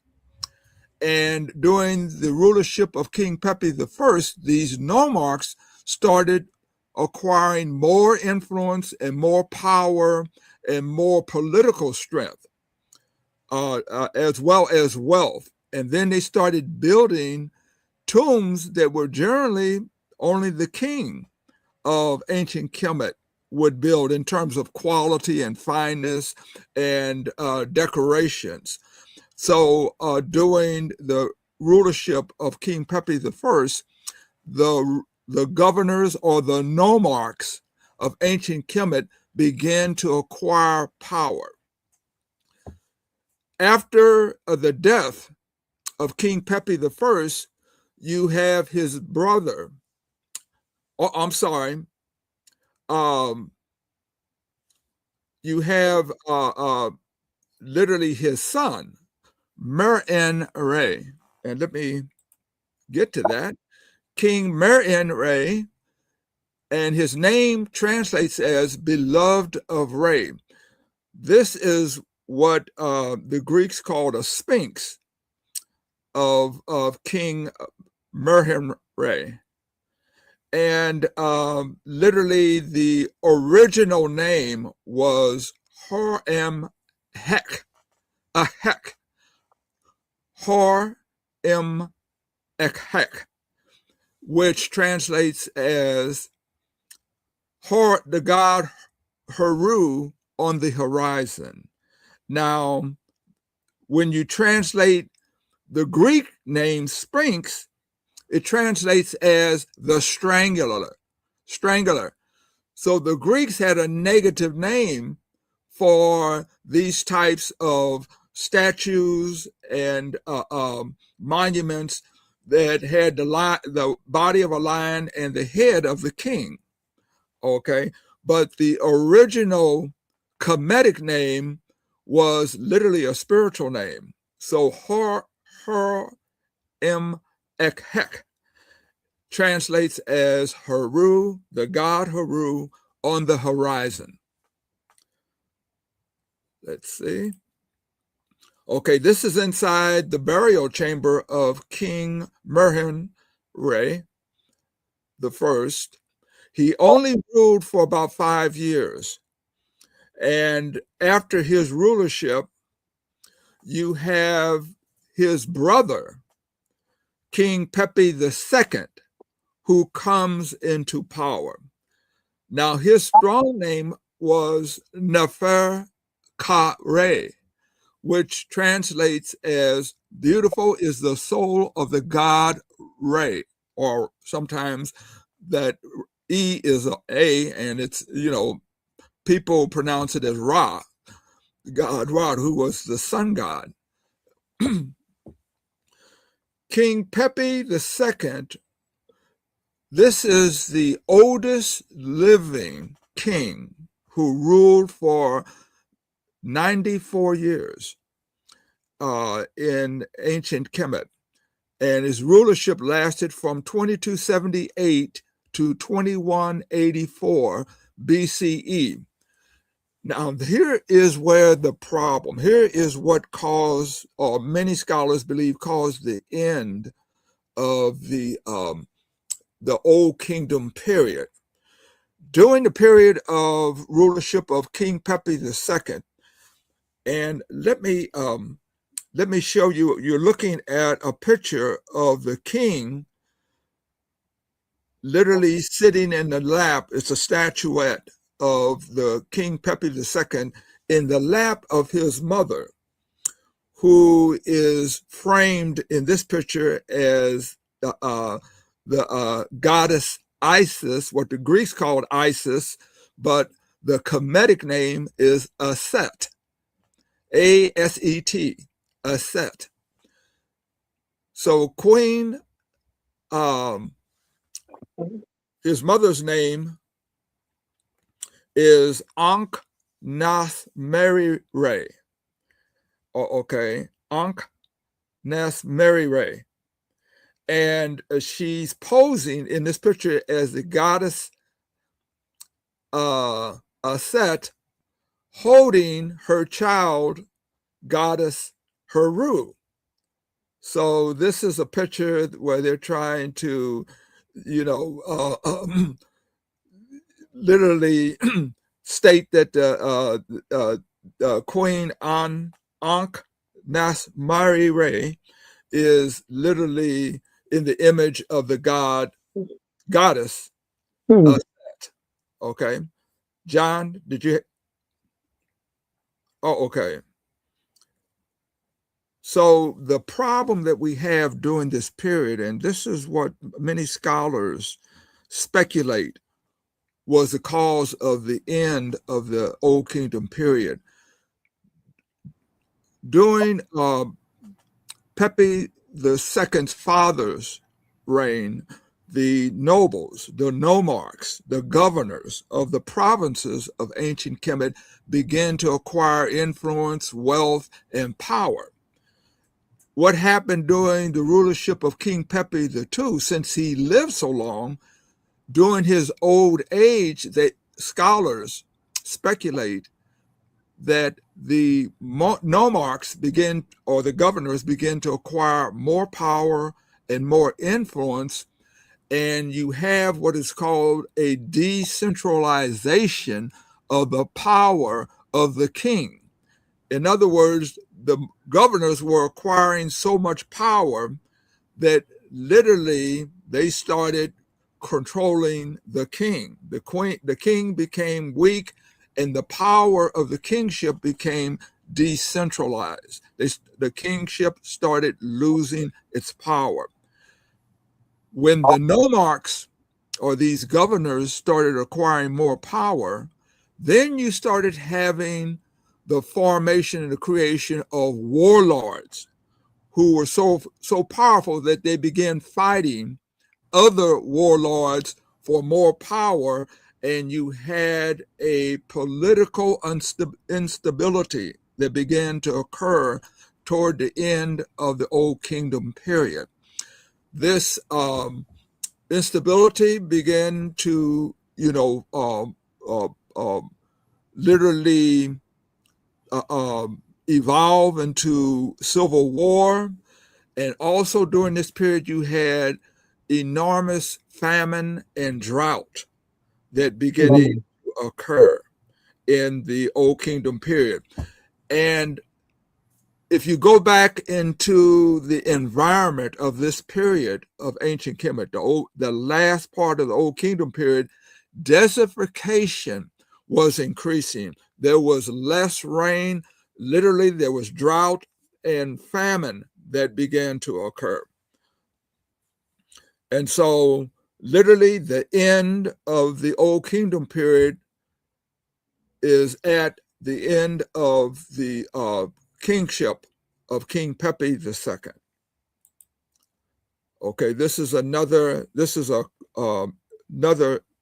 And during the rulership of King Pepi I, these nomarchs started acquiring more influence and more power and more political strength, as well as wealth. And then they started building tombs that were generally only the king of ancient Kemet would build in terms of quality and fineness and decorations. So during the rulership of King Pepi I, the governors, or the nomarchs of ancient Kemet, began to acquire power. After the death of King Pepi I, you have his brother, you have literally his son, Mer-en-Re. And let me get to that. King Mer-en-Re, and his name translates as beloved of Re. This is what the Greeks called a sphinx of King Mer-en-Re. And literally the original name was Hor-em-Hek, Hor-em-Hek, which translates as the god Heru on the horizon. Now, when you translate the Greek name Sphinx, it translates as the strangler. So the Greeks had a negative name for these types of statues and monuments that had the body of a lion and the head of the king. Okay, but the original Kemetic name was literally a spiritual name. So Hor-em-Hek translates as Heru, the god Heru on the horizon. Let's see. Okay, this is inside the burial chamber of King Mer-en-Re the First. He only ruled for about 5 years. And after his rulership, you have his brother, King Pepi II, who comes into power. Now, his strong name was Nefer-Ka-Re, which translates as beautiful is the soul of the god Re, or sometimes that E is a and it's, people pronounce it as Ra, god Ra, who was the sun god. King Pepi II, this is the oldest living king who ruled for 94 years in ancient Kemet. And his rulership lasted from 2278 to 2184 BCE. Now, here is where the problem, here is what caused, or many scholars believe caused the end of the Old Kingdom period. During the period of rulership of King Pepi II, and let me show you, you're looking at a picture of the king literally sitting in the lap. It's a statuette of the King Pepi II in the lap of his mother, who is framed in this picture as the goddess Isis, what the Greeks called Isis, but the Kemetic name is Aset, A-S-E-T, Aset. So Queen, his mother's name is Ankh Nath Mary Ray. Okay, Ankh Nath Mary Ray. And she's posing in this picture as the goddess Aset, holding her child, goddess Heru. So this is a picture where they're trying to, literally state that Queen Ankh Nath Mary Ray is literally in the image of the goddess. Okay. John, did you? Oh, okay. So the problem that we have during this period, and this is what many scholars speculate was the cause of the end of the Old Kingdom period. During Pepi II's father's reign, the nobles, the nomarchs, the governors of the provinces of ancient Kemet began to acquire influence, wealth, and power. What happened during the rulership of King Pepi II, since he lived so long, during his old age, that scholars speculate that the nomarchs begin, or the governors begin to acquire more power and more influence, and you have what is called a decentralization of the power of the king. In other words, the governors were acquiring so much power that literally they started controlling the king. The king became weak, and the power of the kingship became decentralized. The kingship started losing its power. When the nomarchs, or these governors, started acquiring more power, then you started having the formation and the creation of warlords who were so powerful that they began fighting other warlords for more power, and you had a political instability that began to occur toward the end of the Old Kingdom period. This instability began to, literally evolve into civil war. And also during this period, you had enormous famine and drought that began to occur in the Old Kingdom period. And if you go back into the environment of this period of ancient Kemet, the last part of the Old Kingdom period, desertification was increasing. There was less rain. Literally, there was drought and famine that began to occur. And so, literally, the end of the Old Kingdom period is at the end of the kingship of King Pepi II. Okay, this is another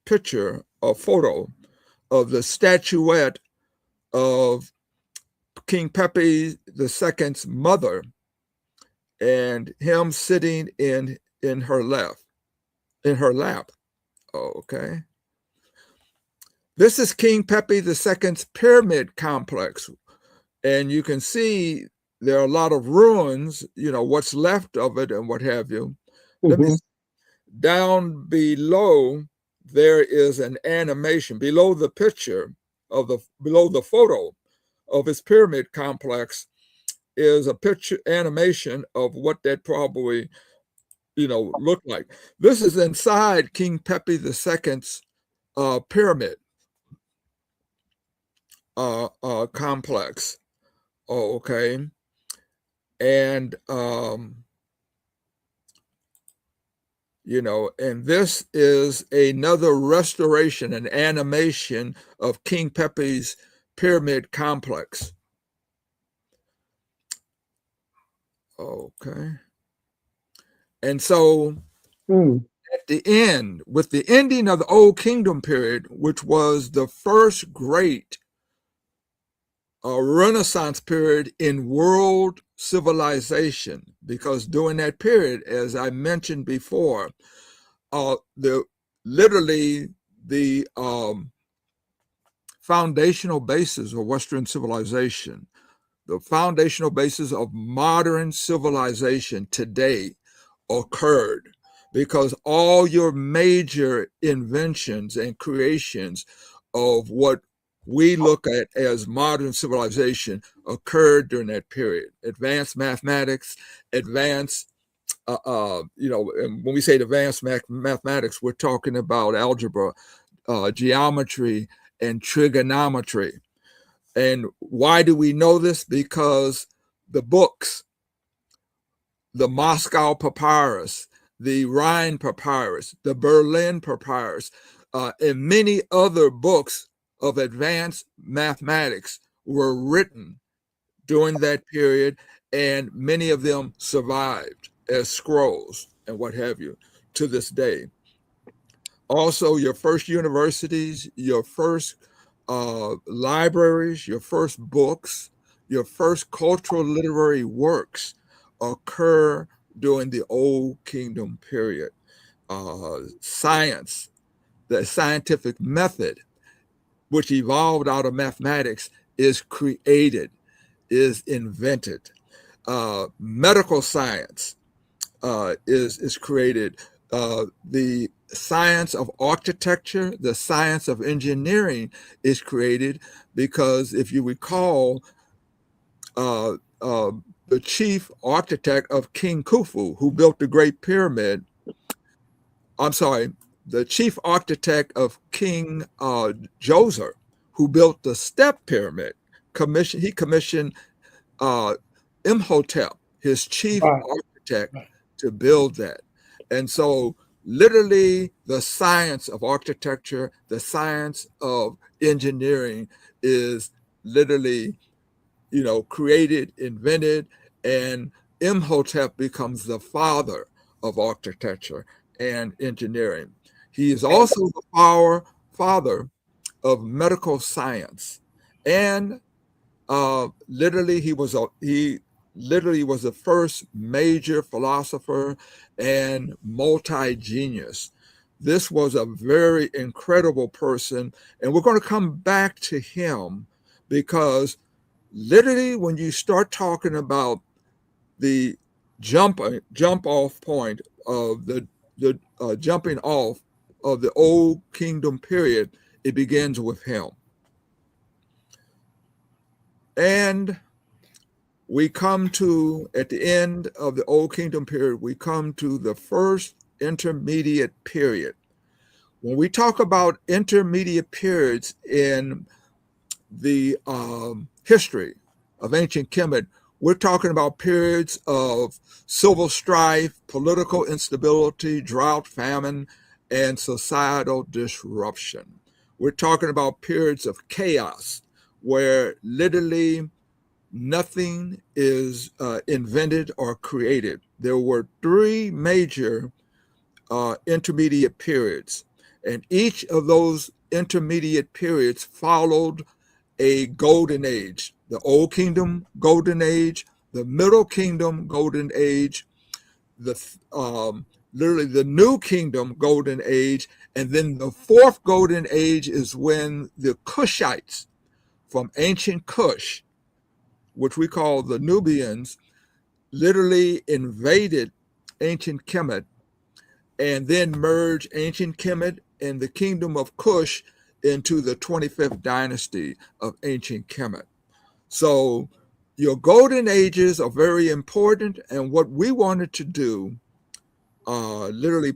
picture, a photo of the statuette of King Pepi II's mother, and him sitting in her lap. Okay. This is King Pepi II's pyramid complex. And you can see there are a lot of ruins, what's left of it and what have you. Let me down below, there is an animation below the picture below the photo of his pyramid complex is a picture animation of what that probably, looked like. This is inside King Pepi II's pyramid complex. Oh, okay. And and this is another restoration, an animation of King Pepi's pyramid complex. Okay. And so at the end, with the ending of the Old Kingdom period, which was the first great Renaissance period in world civilization, because during that period, as I mentioned before, the foundational basis of Western civilization, the foundational basis of modern civilization today occurred, because all your major inventions and creations of what we look at as modern civilization occurred during that period. Advanced mathematics, advanced, and when we say advanced mathematics, we're talking about algebra, geometry, and trigonometry. And why do we know this? Because the books, the Moscow Papyrus, the Rhine Papyrus, the Berlin Papyrus, and many other books of advanced mathematics were written during that period, and many of them survived as scrolls and what have you to this day. Also, your first universities, your first libraries, your first books, your first cultural literary works occur during the Old Kingdom period. Science, the scientific method, which evolved out of mathematics, is created, is invented. Medical science is created. The science of architecture, the science of engineering is created because, if you recall, the chief architect of King Khufu, who built the Great Pyramid, the chief architect of King Djoser, who built the Step Pyramid, he commissioned Imhotep, his chief architect, to build that. And so literally the science of architecture, the science of engineering is literally, created, invented, and Imhotep becomes the father of architecture and engineering. He is also the father of medical science. And literally he was the first major philosopher and multi-genius. This was a very incredible person, and we're going to come back to him because literally when you start talking about the jump off point of the jumping off of the Old Kingdom period, it begins with him. And we come to, at the end of the Old Kingdom period, we come to the first intermediate period. When we talk about intermediate periods in the history of ancient Kemet, we're talking about periods of civil strife, political instability, drought, famine, and societal disruption. We're talking about periods of chaos where literally nothing is invented or created. There were three major intermediate periods, and each of those intermediate periods followed a golden age. The Old Kingdom golden age, the Middle Kingdom golden age, the literally the New Kingdom golden age. And then the fourth golden age is when the Cushites from ancient Cush, which we call the Nubians, literally invaded ancient Kemet and then merged ancient Kemet and the kingdom of Cush into the 25th dynasty of ancient Kemet. So your golden ages are very important. And what we wanted to do, literally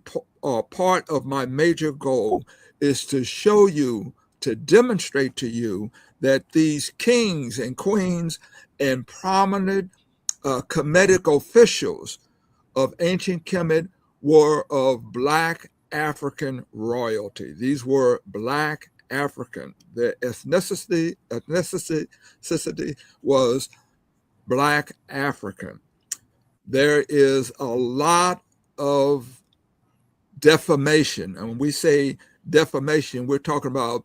part of my major goal, is to show you, to demonstrate to you that these kings and queens and prominent Kemetic officials of ancient Kemet were of Black African royalty. These were Black African. Their ethnicity was Black African. There is a lot of defamation. And when we say defamation, we're talking about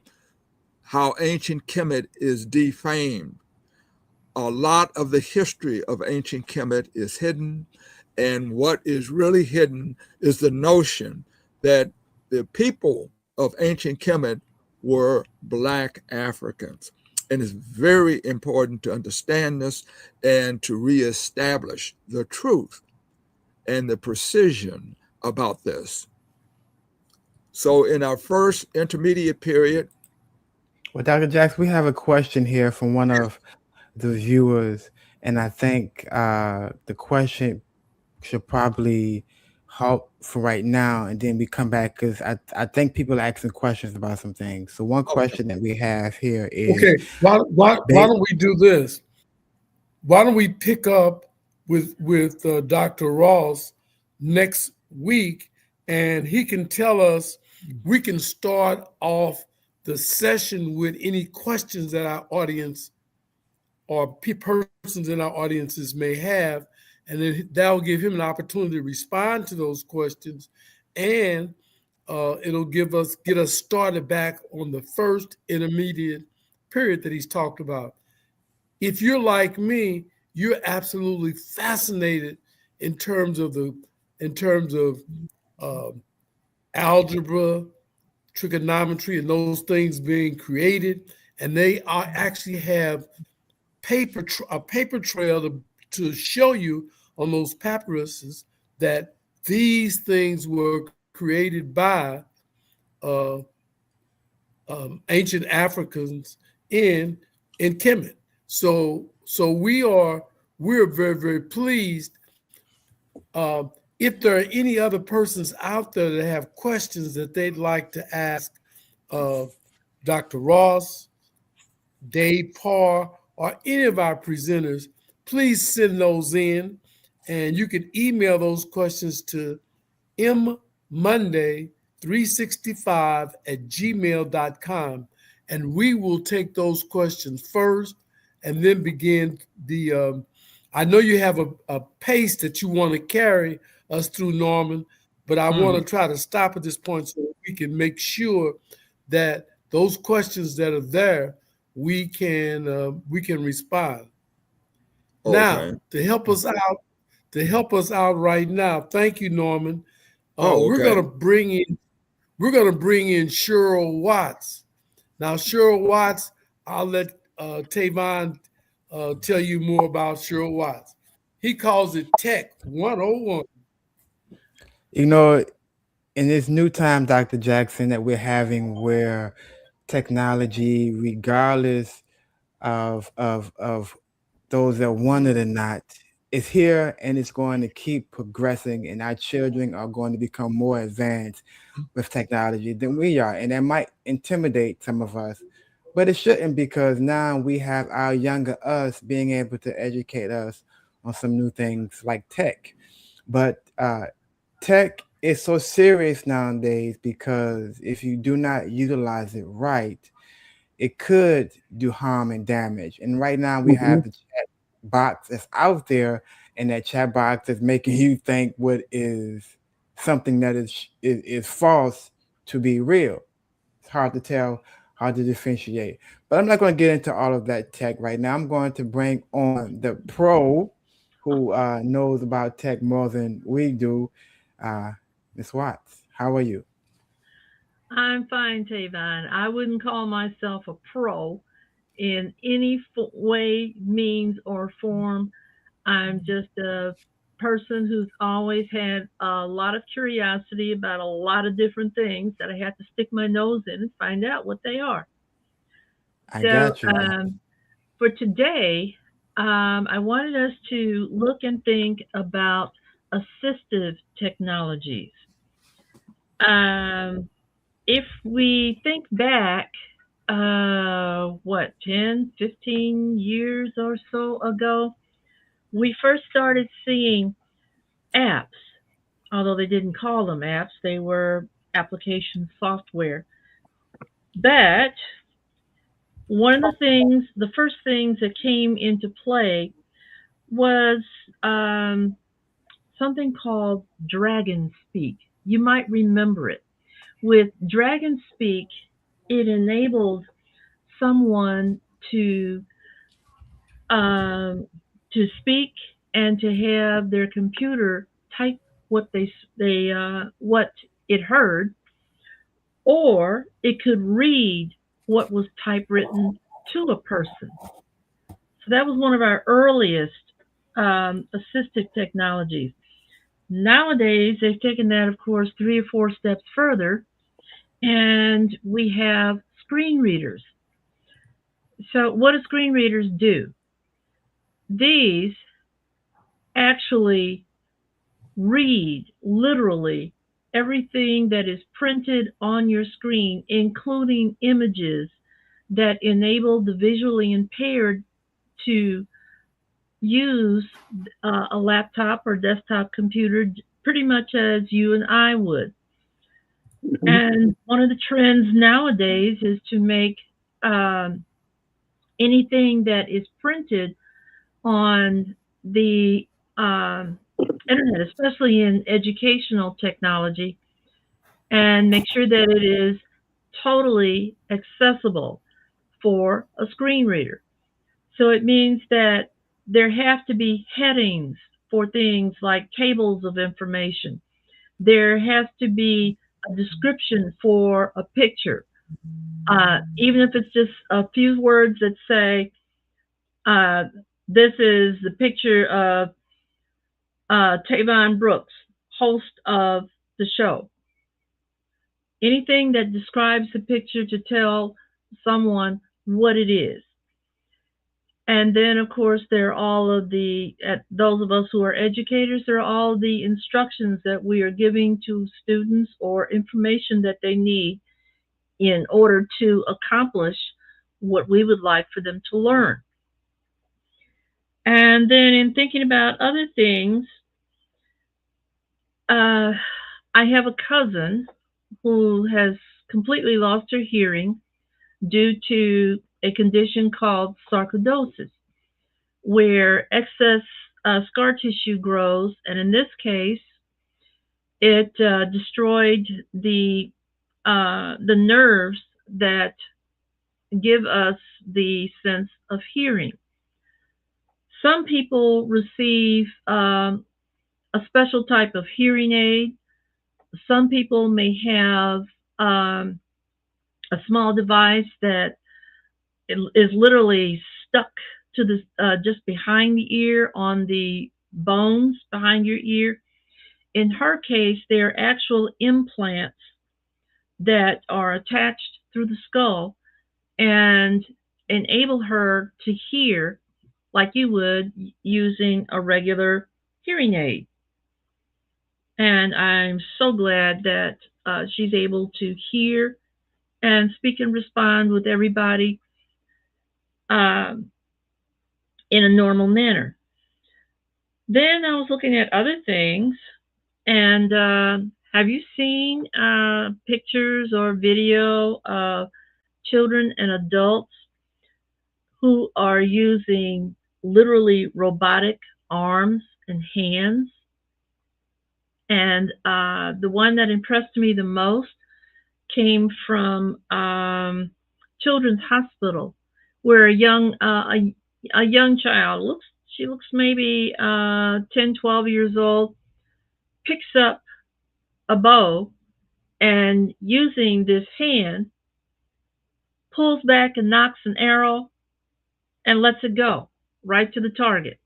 how ancient Kemet is defamed. A lot of the history of ancient Kemet is hidden. And what is really hidden is the notion that the people of ancient Kemet were Black Africans. And it's very important to understand this and to reestablish the truth and the precision about this. So in our first intermediate period. Well, Dr. Jackson, we have a question here from one of the viewers. And I think the question should probably halt for right now, and then we come back, because I think people are asking questions about some things. So one question that we have here is, okay, why don't we do this? Why don't we pick up with Dr. Ross next week, and he can tell us, we can start off the session with any questions that our audience or persons in our audiences may have, and then that will give him an opportunity to respond to those questions, and it'll get us started back on the first intermediate period that he's talked about. If you're like me, you're absolutely fascinated in terms of algebra, trigonometry, and those things being created, and they are actually have a paper trail to show you on those papyruses that these things were created by ancient Africans in Kemet. So we're very, very pleased. If there are any other persons out there that have questions that they'd like to ask Dr. Ross, Dave Parr, or any of our presenters, please send those in, and you can email those questions to mmonday365@gmail.com, and we will take those questions first and then begin the I know you have a pace that you want to carry us through, Norman, but I want to try to stop at this point so that we can make sure that those questions that are there, we can respond. Okay. Now, to help us out right now, thank you, Norman. Okay. We're gonna bring in Cheryl Watts. Now, Cheryl Watts, I'll let Tavon tell you more about Cheryl Watts. He calls it Tech 101. You know, in this new time, Dr. Jackson, that we're having, where technology, regardless of those that want it or not, is here, and it's going to keep progressing, and our children are going to become more advanced with technology than we are. And that might intimidate some of us, but it shouldn't, because now we have our younger us being able to educate us on some new things like tech. But tech is so serious nowadays, because if you do not utilize it right, it could do harm and damage. And right now we have the chat box that's out there, and that chat box is making you think what is something that is false to be real. It's hard to tell, hard to differentiate. But I'm not going to get into all of that tech right now. I'm going to bring on the pro who knows about tech more than we do. Miss Watts, how are you? I'm fine, Tavon. I wouldn't call myself a pro in any way, means, or form. I'm just a person who's always had a lot of curiosity about a lot of different things that I have to stick my nose in and find out what they are. I So, got you. for today, I wanted us to look and think about assistive technologies. Um, if we think back, what, 10, 15 years or so ago, we first started seeing apps, although they didn't call them apps, they were application software. But one of the things, the first things that came into play was something called Dragon Speak. You might remember it. With Dragon Speak, it enabled someone to um, speak and to have their computer type what what it heard, or it could read what was typewritten to a person. So that was one of our earliest assistive technologies. Nowadays, they've taken that, of course, 3 or 4 steps further, and we have screen readers. So, what do screen readers do? These actually read literally everything that is printed on your screen, including images that enable the visually impaired to use a laptop or desktop computer pretty much as you and I would. Mhm. And one of the trends nowadays is to make um, anything that is printed on the um, internet, especially in educational technology, and make sure that it is totally accessible for a screen reader. So it means that there have to be headings for things like tables of information. There has to be a description for a picture, even if it's just a few words that say, uh, this is the picture of Tavon Brooks, host of the show. Anything that describes the picture to tell someone what it is. And then, of course, there are all of those of us who are educators, there are all the instructions that we are giving to students or information that they need in order to accomplish what we would like for them to learn. And then, in thinking about other things, uh, I have a cousin who has completely lost her hearing due to a condition called sarcoidosis, where excess scar tissue grows, and in this case, it destroyed the nerves that give us the sense of hearing. Some people receive a special type of hearing aid. Some people may have a small device that is literally stuck to the just behind the ear on the bones behind your ear. In her case, they are actual implants that are attached through the skull and enable her to hear like you would using a regular hearing aid. And I'm so glad that she's able to hear and speak and respond with everybody um, in a normal manner. Then I was looking at other things, and have you seen pictures or video of children and adults who are using literally robotic arms and hands? And the one that impressed me the most came from Children's Hospital, where a young child looks maybe 10, 12 years old, picks up a bow and using this hand pulls back and knocks an arrow and lets it go right to the target.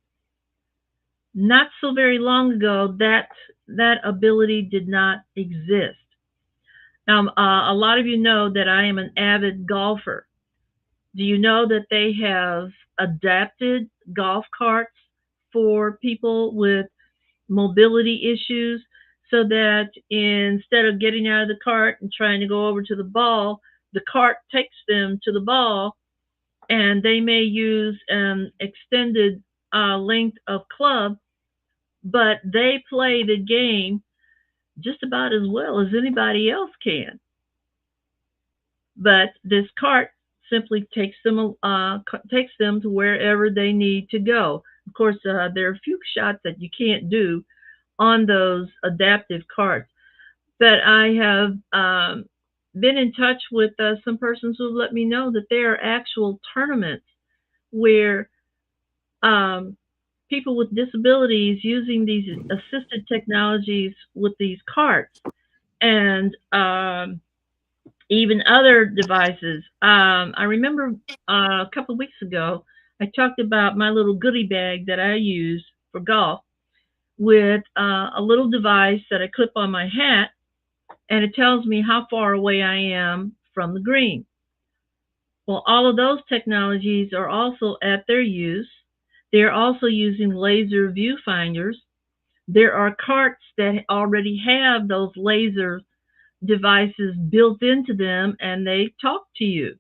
Not so very long ago, that ability did not exist. A lot of you know that I am an avid golfer. Do you know that they have adapted golf carts for people with mobility issues so that instead of getting out of the cart and trying to go over to the ball, the cart takes them to the ball and they may use an extended length of club, but they play the game just about as well as anybody else can. But this cart simply takes them to wherever they need to go. Of course, there are a few shots that you can't do on those adaptive carts. But I have been in touch with some persons who let me know that there are actual tournaments where um, people with disabilities using these assisted technologies with these carts and even other devices. I remember a couple of weeks ago, I talked about my little goodie bag that I use for golf with a little device that I clip on my hat, and it tells me how far away I am from the green. Well, all of those technologies are also at their use. They're also using laser viewfinders. There are carts that already have those laser devices built into them and they talk to you.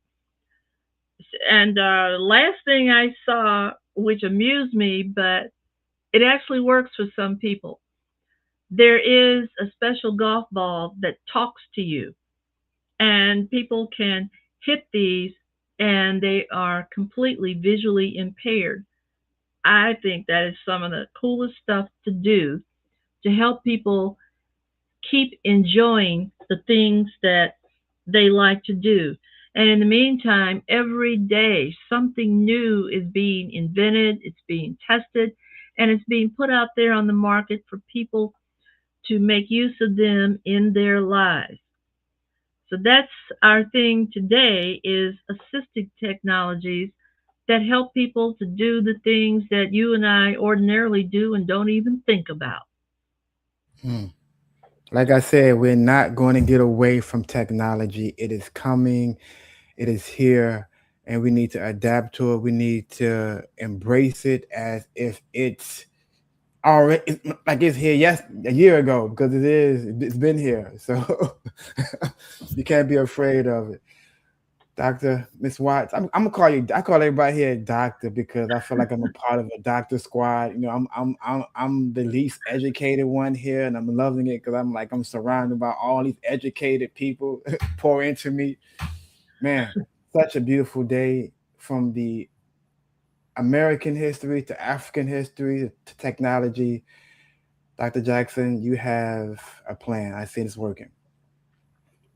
And last thing I saw, which amused me, but it actually works for some people, there is a special golf ball that talks to you, and people can hit these and they are completely visually impaired. I think that is some of the coolest stuff to do to help people keep enjoying the things that they like to do. And in the meantime, every day something new is being invented, it's being tested, and it's being put out there on the market for people to make use of them in their lives. So that's our thing today is assistive technologies that help people to do the things that you and I ordinarily do and don't even think about. Hmm. Like I said, we're not going to get away from technology. It is coming, it is here, and we need to adapt to it. We need to embrace it as if it's already like it's here yes a year ago because it's been here. So you can't be afraid of it. Doctor, Miss Watts, I'm gonna call you. I call everybody here doctor because I feel like I'm a part of a doctor squad. You know, I'm the least educated one here, and I'm loving it because I'm surrounded by all these educated people pour into me. Man, such a beautiful day from the American history to African history to technology. Dr. Jackson, you have a plan. I see it's working.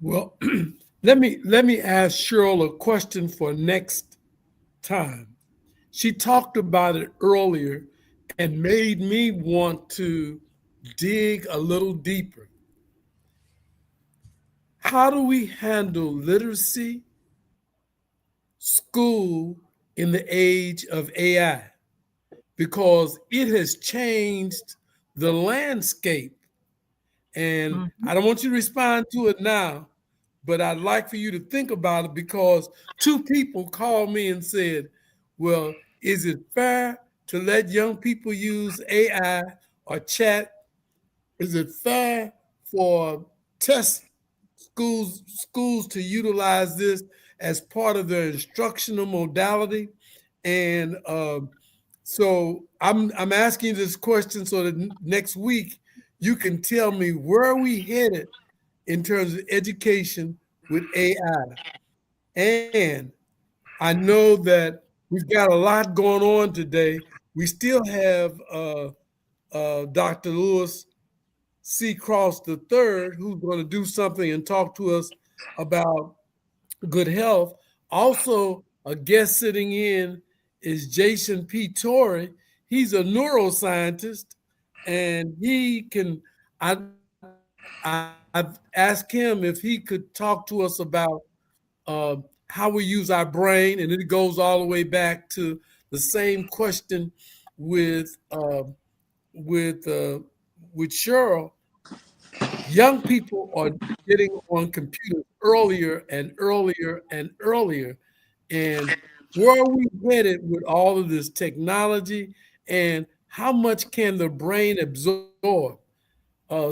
Well, let me ask Cheryl a question for next time. She talked about it earlier and made me want to dig a little deeper. How do we handle literacy, school in the age of AI? Because it has changed the landscape. And Mhm. I don't want you to respond to it now, but I'd like for you to think about it because two people called me and said, well, is it fair to let young people use AI or chat? Is it fair for test schools to utilize this as part of their instructional modality? And so I'm asking this question so that next week you can tell me where are we headed in terms of education with AI. And I know that we've got a lot going on today. We still have Dr. Lewis C. Cross III, who's going to do something and talk to us about good health. Also, a guest sitting in is Jason P. Torrey. He's a neuroscientist, and he can. I've asked him if he could talk to us about how we use our brain, and it goes all the way back to the same question with with uh, with Cheryl. Young people are getting on computers earlier and earlier and earlier, and where are we headed with all of this technology, and how much can the brain absorb?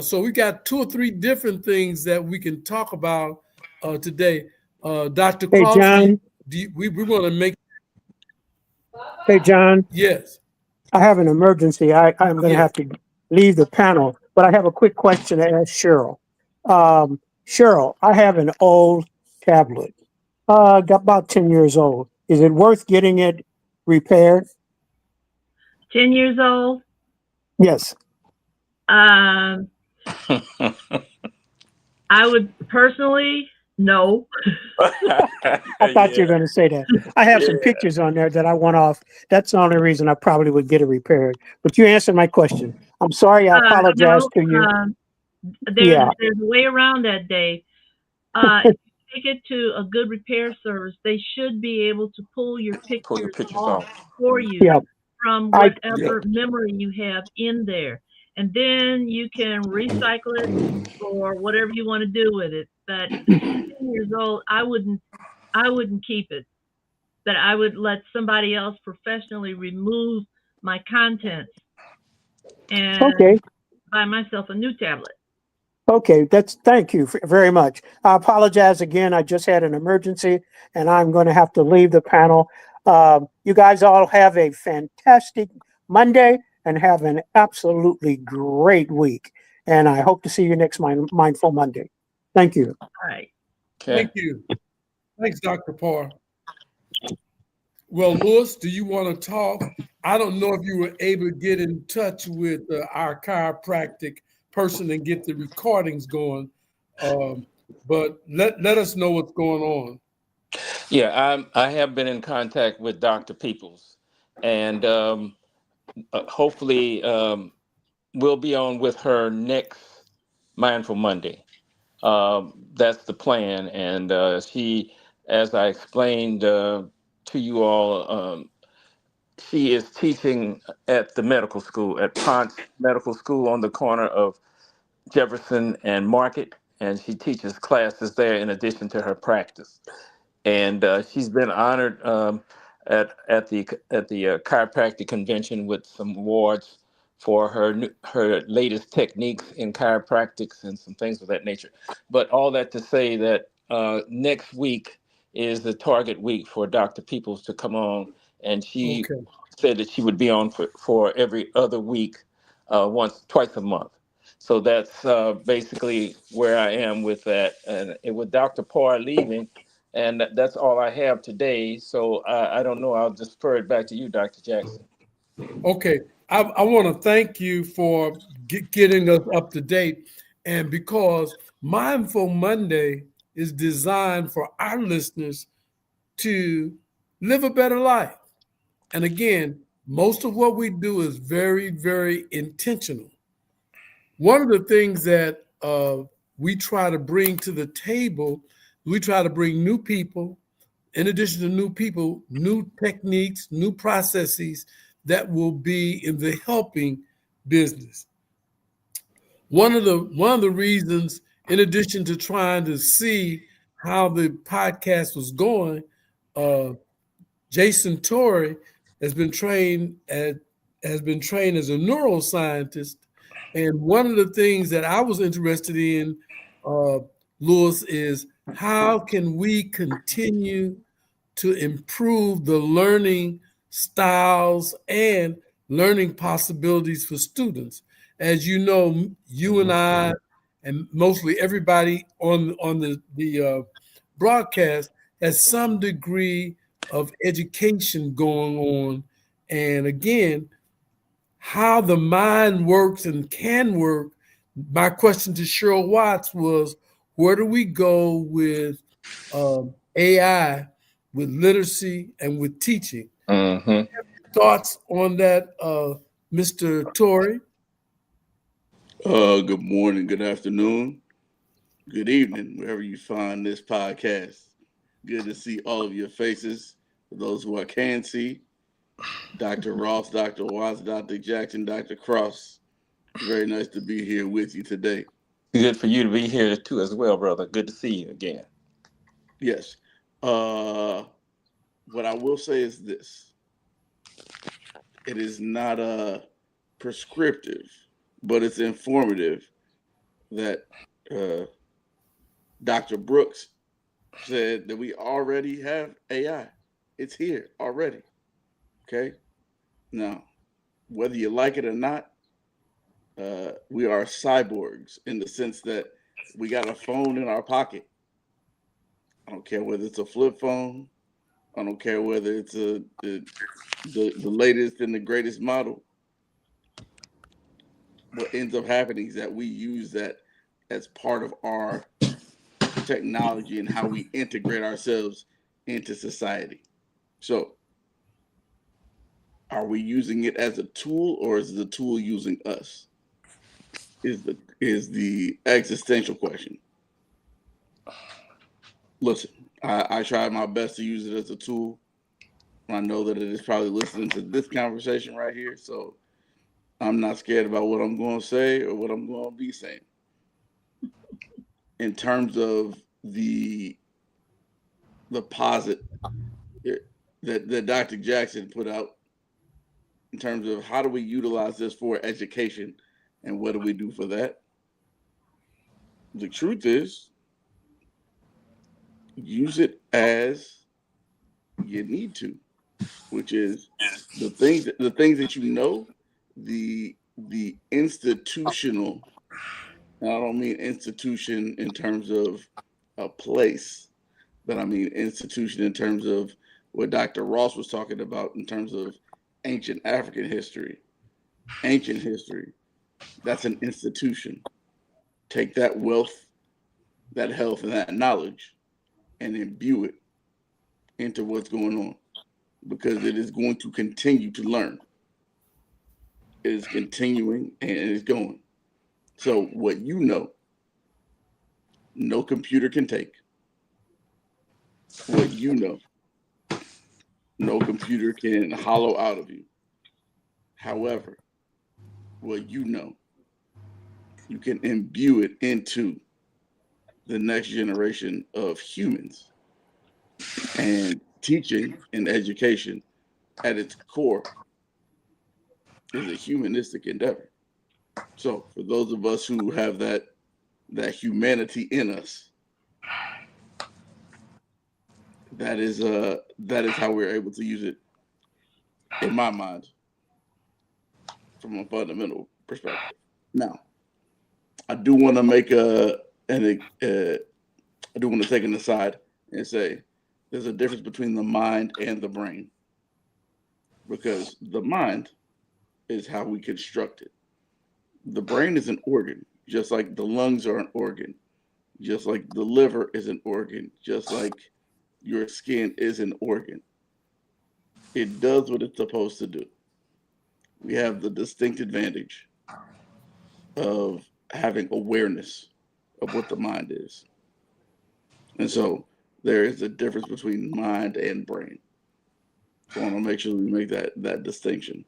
So we got two or three different things that we can talk about today. Dr. Hey, Cross, John. we want to make Hey, John. yes, I have an emergency. I'm going to yes. have to leave the panel, but I have a quick question to ask Cheryl. Cheryl, I have an old tablet, about 10 years old. Is it worth getting it repaired? 10 years old. Yes. Um, I would personally no. I thought you were going to say that. I have some pictures on there that I want off. That's the only reason I probably would get it repaired. But you answered my question. I'm sorry. I apologize No. to you. There's Yeah. a way around that, Dave. If you take it to a good repair service, they should be able to pull your Pull your pictures pictures off off. for you Yeah. from I whatever memory you have in there. And then you can recycle it or whatever you want to do with it. But if it's 10 years old, I wouldn't keep it. But I would let somebody else professionally remove my contents okay. and buy myself a new tablet. Okay, thank you very much. I apologize again. I just had an emergency and I'm going to have to leave the panel. You guys all have a fantastic Monday and have an absolutely great week. And I hope to see you next Mindful Monday. Thank you. All right. Thank Okay. you. Thanks, Dr. Parr. Well, Louis, do you want to talk? I don't know if you were able to get in touch with our chiropractic person and get the recordings going, but let us know what's going on. Yeah, I have been in contact with Dr. Peoples, and hopefully we'll be on with her next Mindful Monday. That's the plan, and she, as I explained to you all, she is teaching at the medical school at Ponce Medical School on the corner of Jefferson and Market, and she teaches classes there in addition to her practice. And she's been honored at the chiropractic convention with some awards for her latest techniques in chiropractics and some things of that nature. But all that to say that next week is the target week for Dr. Peoples to come on, and she Okay. said that she would be on for every other week, twice a month. So that's basically where I am with that. And with Dr. Parr leaving, and that's all I have today. So I don't know. I'll just defer it back to you, Dr. Jackson. Okay. I want to thank you for getting us up to date. And because Mindful Monday is designed for our listeners to live a better life. And again, most of what we do is very, very intentional. One of the things that we try to bring to the table, we try to bring new people, in addition to new people, new techniques, new processes that will be in the helping business. One of the reasons, in addition to trying to see how the podcast was going, uh, Jason Torrey has been trained as a neuroscientist, and one of the things that I was interested in, uh, Lewis, is how can we continue to improve the learning styles and learning possibilities for students. As you know, you and I, and mostly everybody on the broadcast, has some degree of education going on. And again, how the mind works and can work. My question to Cheryl Watts was, where do we go with AI, with literacy, and with teaching? Mm-hmm. Thoughts on that, Mr. Torrey? Good morning, good afternoon, good evening, wherever you find this podcast. Good to see all of your faces. For those who I can see, Dr. Ross, Dr. Watts, Dr. Jackson, Dr. Cross. Very nice to be here with you today. Good for you to be here too as well, brother. Good to see you again. Yes. Uh, what I will say is this: it is not prescriptive, but it's informative that uh, Dr. Brooks said that we already have AI. It's here already. Okay. Now, whether you like it or not, we are cyborgs in the sense that we got a phone in our pocket. I don't care whether it's a flip phone. I don't care whether it's the latest and the greatest model. What ends up happening is that we use that as part of our technology and how we integrate ourselves into society. So, are we using it as a tool, or is the tool using us? Is the existential question. Listen, I tried my best to use it as a tool. I know that it is probably listening to this conversation right here, so I'm not scared about what I'm going to say or what I'm going to be saying. In terms of the posit that Dr. Jackson put out, in terms of how do we utilize this for education and what do we do for that? The truth is, use it as you need to, which is the things that you know, the institutional. And I don't mean institution in terms of a place, but I mean institution in terms of what Dr. Ross was talking about in terms of ancient African history, ancient history. That's an institution. Take that wealth, that health, and that knowledge, and imbue it into what's going on, because it is going to continue to learn. It is continuing and it is going. So what you know, no computer can take. What you know, no computer can hollow out of you. However, what you know, you can imbue it into the next generation of humans. And teaching and education at its core is a humanistic endeavor. So for those of us who have that humanity in us, that is how we're able to use it, in my mind, from a fundamental perspective. Now, I do want to make I do want to take an aside and say there's a difference between the mind and the brain, because the mind is how we construct it. The brain is an organ, just like the lungs are an organ, just like the liver is an organ, just like your skin is an organ. It does what it's supposed to do. We have the distinct advantage of having awareness of what the mind is. And so there is a difference between mind and brain. So I want to make sure we make that distinction.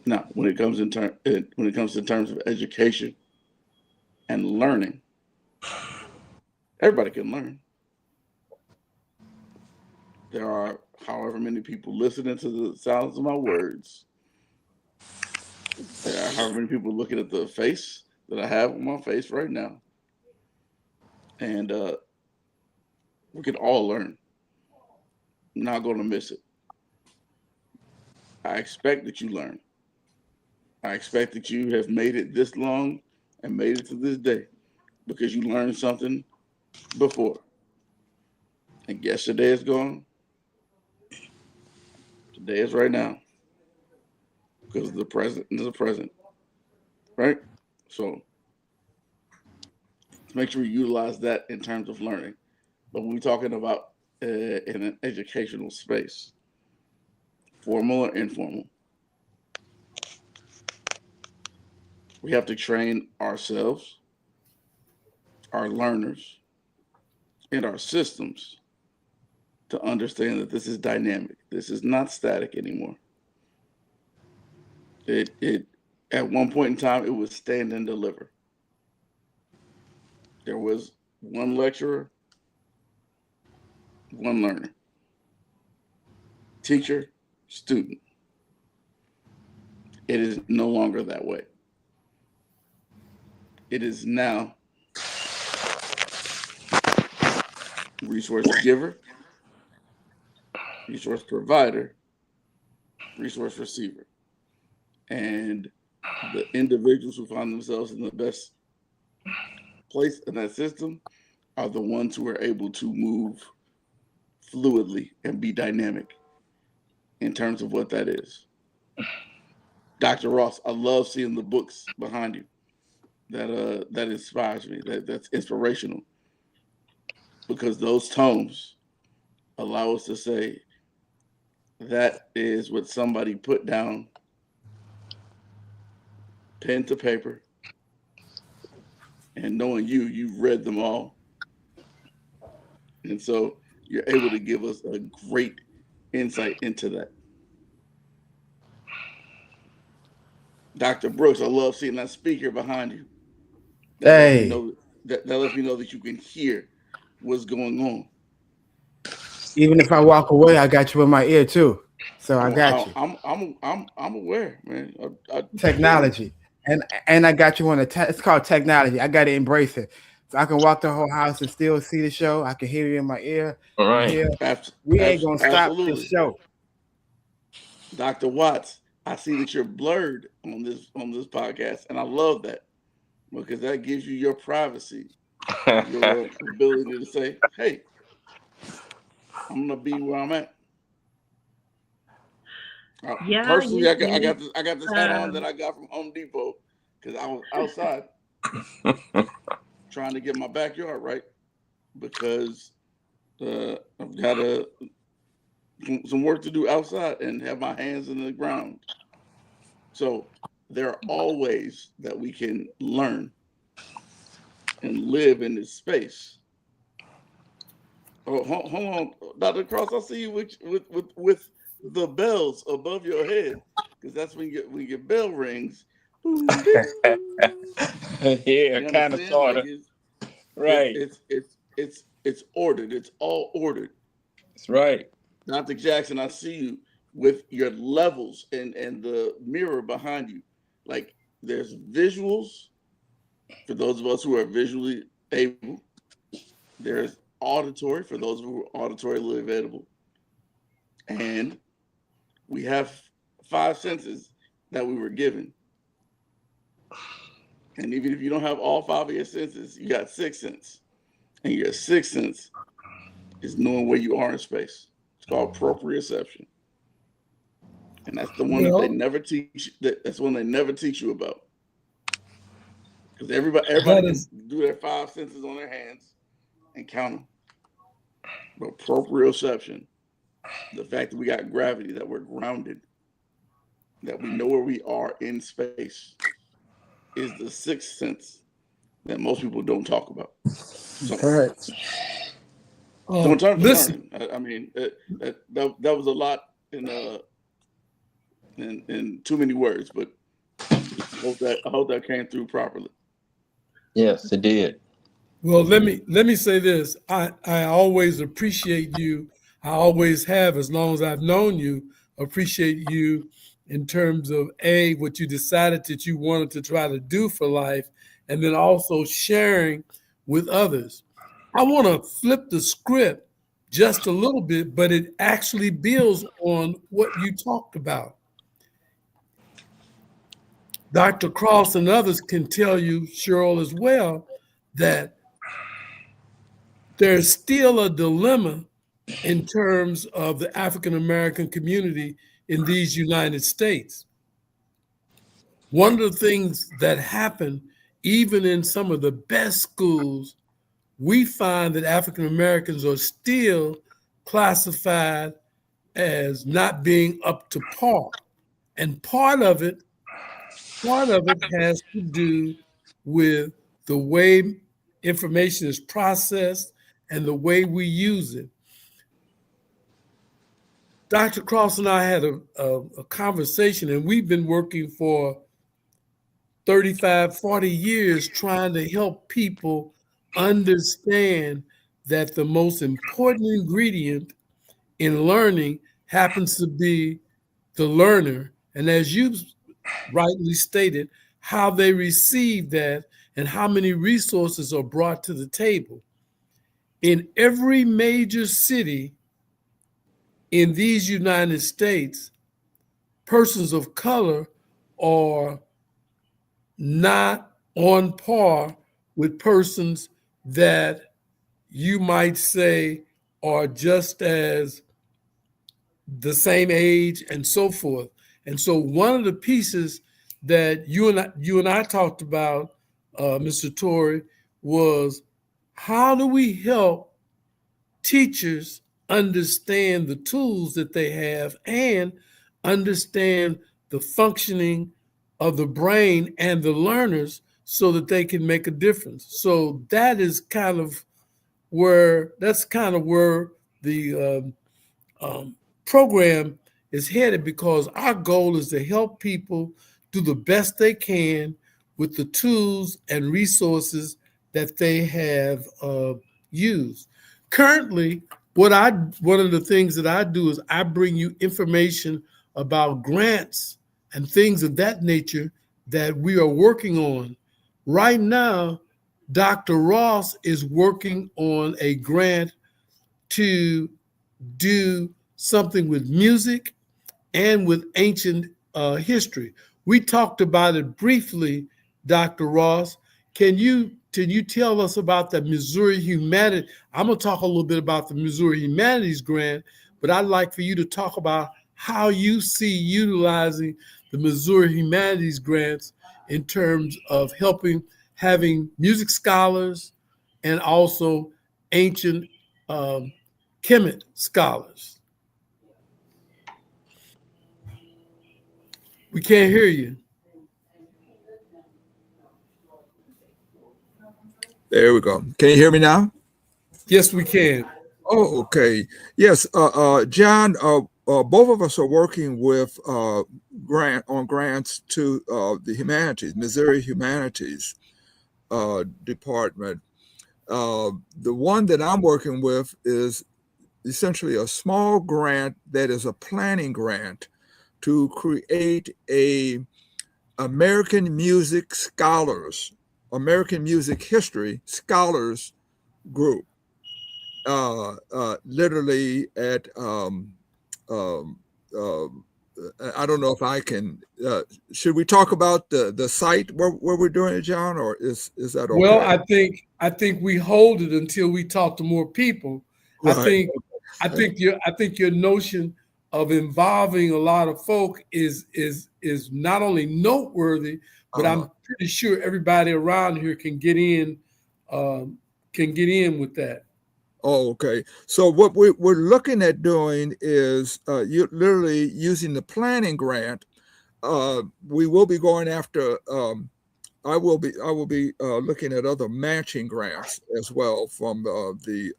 Now, when it comes to terms of education and learning, everybody can learn. There are however many people listening to the sounds of my words. There are however many people looking at the face that I have on my face right now. And we can all learn. I'm not going to miss it. I expect that you learn. I expect that you have made it this long and made it to this day because you learned something before. And yesterday is gone. Today is right now because the present is the present, right? So let's make sure we utilize that in terms of learning. But when we're talking about in an educational space, formal or informal, We have to train ourselves, our learners, and our systems to understand that this is dynamic. This is not static anymore. It at one point in time, it was stand and deliver. There was one lecturer, one learner, teacher, student. It is no longer that way. It is now resource giver, resource provider, resource receiver. And the individuals who find themselves in the best place in that system are the ones who are able to move fluidly and be dynamic in terms of what that is. Dr. Ross, I love seeing the books behind you. That inspires me. That's inspirational, because those tomes allow us to say that is what somebody put down, pen to paper, and knowing you've read them all, and so you're able to give us a great insight into that. Dr. Brooks, I love seeing that speaker behind you. Hey. That lets me know that you can hear what's going on. Even if I walk away, I got you in my ear too. So I got you. I'm aware, man. Technology. And I got you on it's called technology. I gotta embrace it. So I can walk the whole house and still see the show. I can hear you in my ear. All right. We ain't gonna stop this show. Dr. Watts, I see that you're blurred on this podcast, and I love that, because that gives you your privacy, your ability to say, "Hey, I'm gonna be where I'm at." Personally, I got this hat on that I got from Home Depot because I was outside trying to get my backyard right, because I've got some work to do outside and have my hands in the ground. So there are all ways that we can learn and live in this space. Oh, hold on, Dr. Cross. I see you with the bells above your head, because that's when your bell rings. Yeah, kind of, sort of. Right. It's ordered. It's all ordered. That's right. Dr. Jackson, I see you with your levels and the mirror behind you. Like, there's visuals for those of us who are visually able. There's auditory for those who are auditorily available. And we have 5 senses that we were given. And even if you don't have all 5 of your senses, you got 6 senses. And your 6th sense is knowing where you are in space. It's called proprioception. And that's the one that they never teach. That's one they never teach you about. Because everybody can do their 5 senses on their hands and count them. But proprioception, the fact that we got gravity, that we're grounded, that we know where we are in space, is the 6th sense that most people don't talk about. So, correct. So in terms of learning, I mean, that was a lot in too many words, but I hope that came through properly. Yes, it did. Well, let me say this. I always appreciate you. I always have, as long as I've known you, appreciate you in terms of what you decided that you wanted to try to do for life, and then also sharing with others. I want to flip the script just a little bit, but it actually builds on what you talked about. Dr. Cross and others can tell you, Cheryl, as well, that there's still a dilemma in terms of the African-American community in these United States. One of the things that happen, even in some of the best schools, we find that African-Americans are still classified as not being up to par. And part of it Part of it has to do with the way information is processed and the way we use it. Dr. Cross and I had a conversation, and we've been working for 35, 40 years trying to help people understand that the most important ingredient in learning happens to be the learner. And as you rightly stated, how they receive that and how many resources are brought to the table. In every major city in these United States, persons of color are not on par with persons that you might say are just as the same age and so forth. And so one of the pieces that you and I talked about, Mr. Torrey, was how do we help teachers understand the tools that they have and understand the functioning of the brain and the learners so that they can make a difference. So that's kind of where the program is headed, because our goal is to help people do the best they can with the tools and resources that they have used. Currently, one of the things that I do is I bring you information about grants and things of that nature that we are working on. Right now, Dr. Ross is working on a grant to do something with music and with ancient history. We talked about it briefly, Dr. Ross. Can you tell us about the Missouri Humanities? I'm going to talk a little bit about the Missouri Humanities Grant, but I'd like for you to talk about how you see utilizing the Missouri Humanities Grants in terms of having music scholars and also ancient Kemet scholars. We can't hear you. There we go. Can you hear me now? Yes, we can. Oh, okay. Yes, John. Both of us are working with grants to the humanities, Missouri Humanities Department. The one that I'm working with is essentially a small grant that is a planning grant to create a American music scholars, American music history scholars group. Literally at um, uh, I don't know if I can. Should we talk about the site where we're doing it, John, or is that Well, okay? I think we hold it until we talk to more people. I Right. think I think your notion of involving a lot of folk is not only noteworthy, but Uh-huh. I'm pretty sure everybody around here um, can get in with that. Oh, okay. So what we're looking at doing is you literally using the planning grant. We will be going after. I will be looking at other matching grants as well from the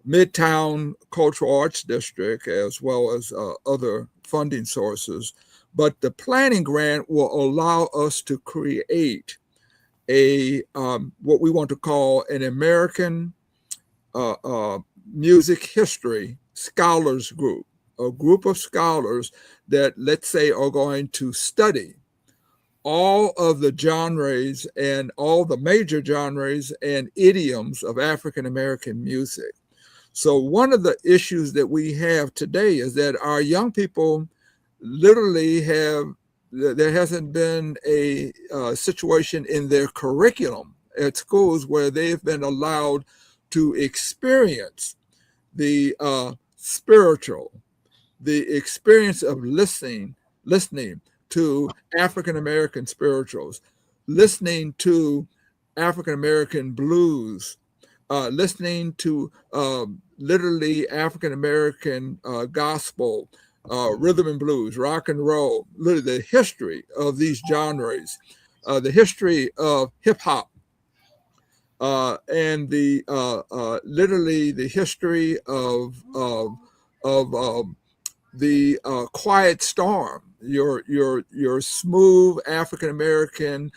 Midtown Cultural Arts District, as well as other funding sources. But the planning grant will allow us to create a what we want to call an American uh, uh, music history scholars group, a group of scholars that, let's say, are going to study all of the genres and all the major genres and idioms of African American music. So, one of the issues that we have today is that our young people literally there hasn't been a situation in their curriculum at schools where they've been allowed to experience the spiritual, the experience of listening to African American spirituals, listening to African American blues, listening to literally African American gospel, rhythm and blues, rock and roll, literally the history of these genres, the history of hip hop, and the literally the history of the quiet storm, your smooth African American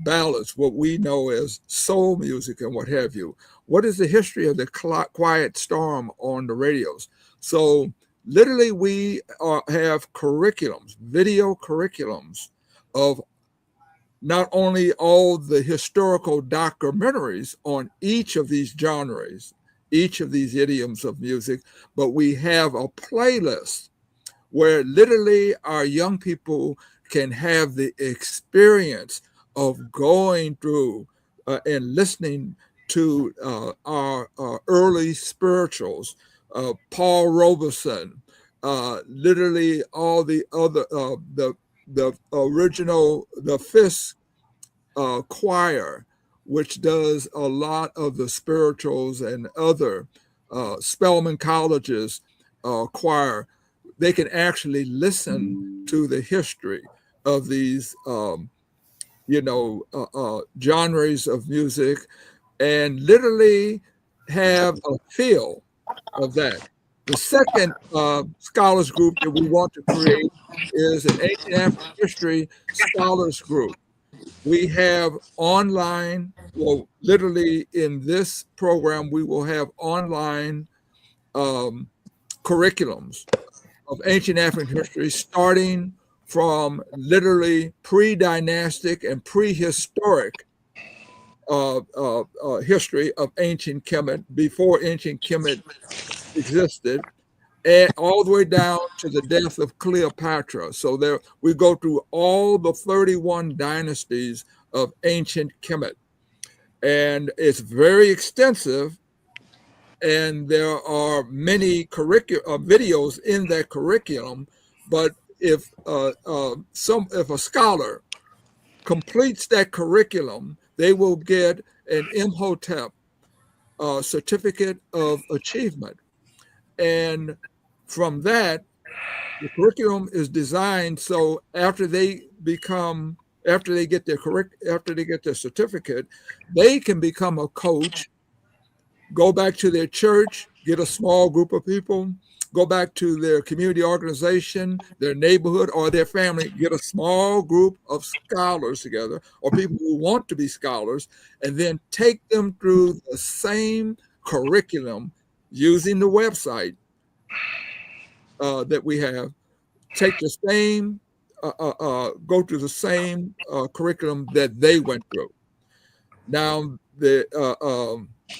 ballads, what we know as soul music and what have you. What is the history of the quiet storm on the radios? So literally, we have curriculums, video curriculums of not only all the historical documentaries on each of these genres, each of these idioms of music, but we have a playlist where literally our young people can have the experience of going through and listening to our early spirituals, Paul Robeson, literally all the other, the original, the Fisk choir, which does a lot of the spirituals and other Spelman College's choir. They can actually listen to the history of these, genres of music and literally have a feel of that. The second scholars group that we want to create is an ancient African history scholars group. We have online, well, literally in this program, we will have online curriculums of ancient African history, starting from literally pre-dynastic and prehistoric history of ancient Kemet, before ancient Kemet existed, and all the way down to the death of Cleopatra. So there we go through all the 31 dynasties of ancient Kemet. And it's very extensive. And there are many videos in that curriculum. But if if a scholar completes that curriculum, they will get an Imhotep certificate of achievement. And from that, the curriculum is designed so after they get their certificate, they can become a coach, go back to their church, get a small group of people, go back to their community organization, their neighborhood, or their family, get a small group of scholars together, or people who want to be scholars, and then take them through the same curriculum using the website that we have, take the same, go through the same curriculum that they went through. Now,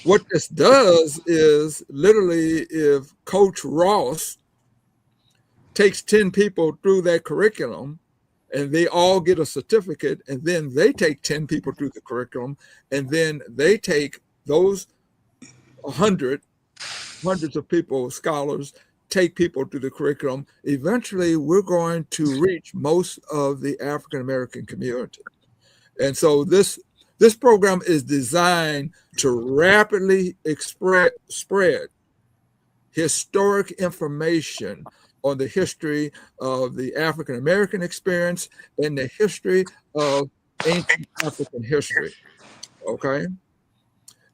what this does is literally if Coach Ross takes 10 people through that curriculum and they all get a certificate, and then they take 10 people through the curriculum, and then they take those hundreds of people, scholars, take people through the curriculum, eventually we're going to reach most of the African American community. And so this program is designed to rapidly spread historic information on the history of the African American experience and the history of ancient African history. Okay.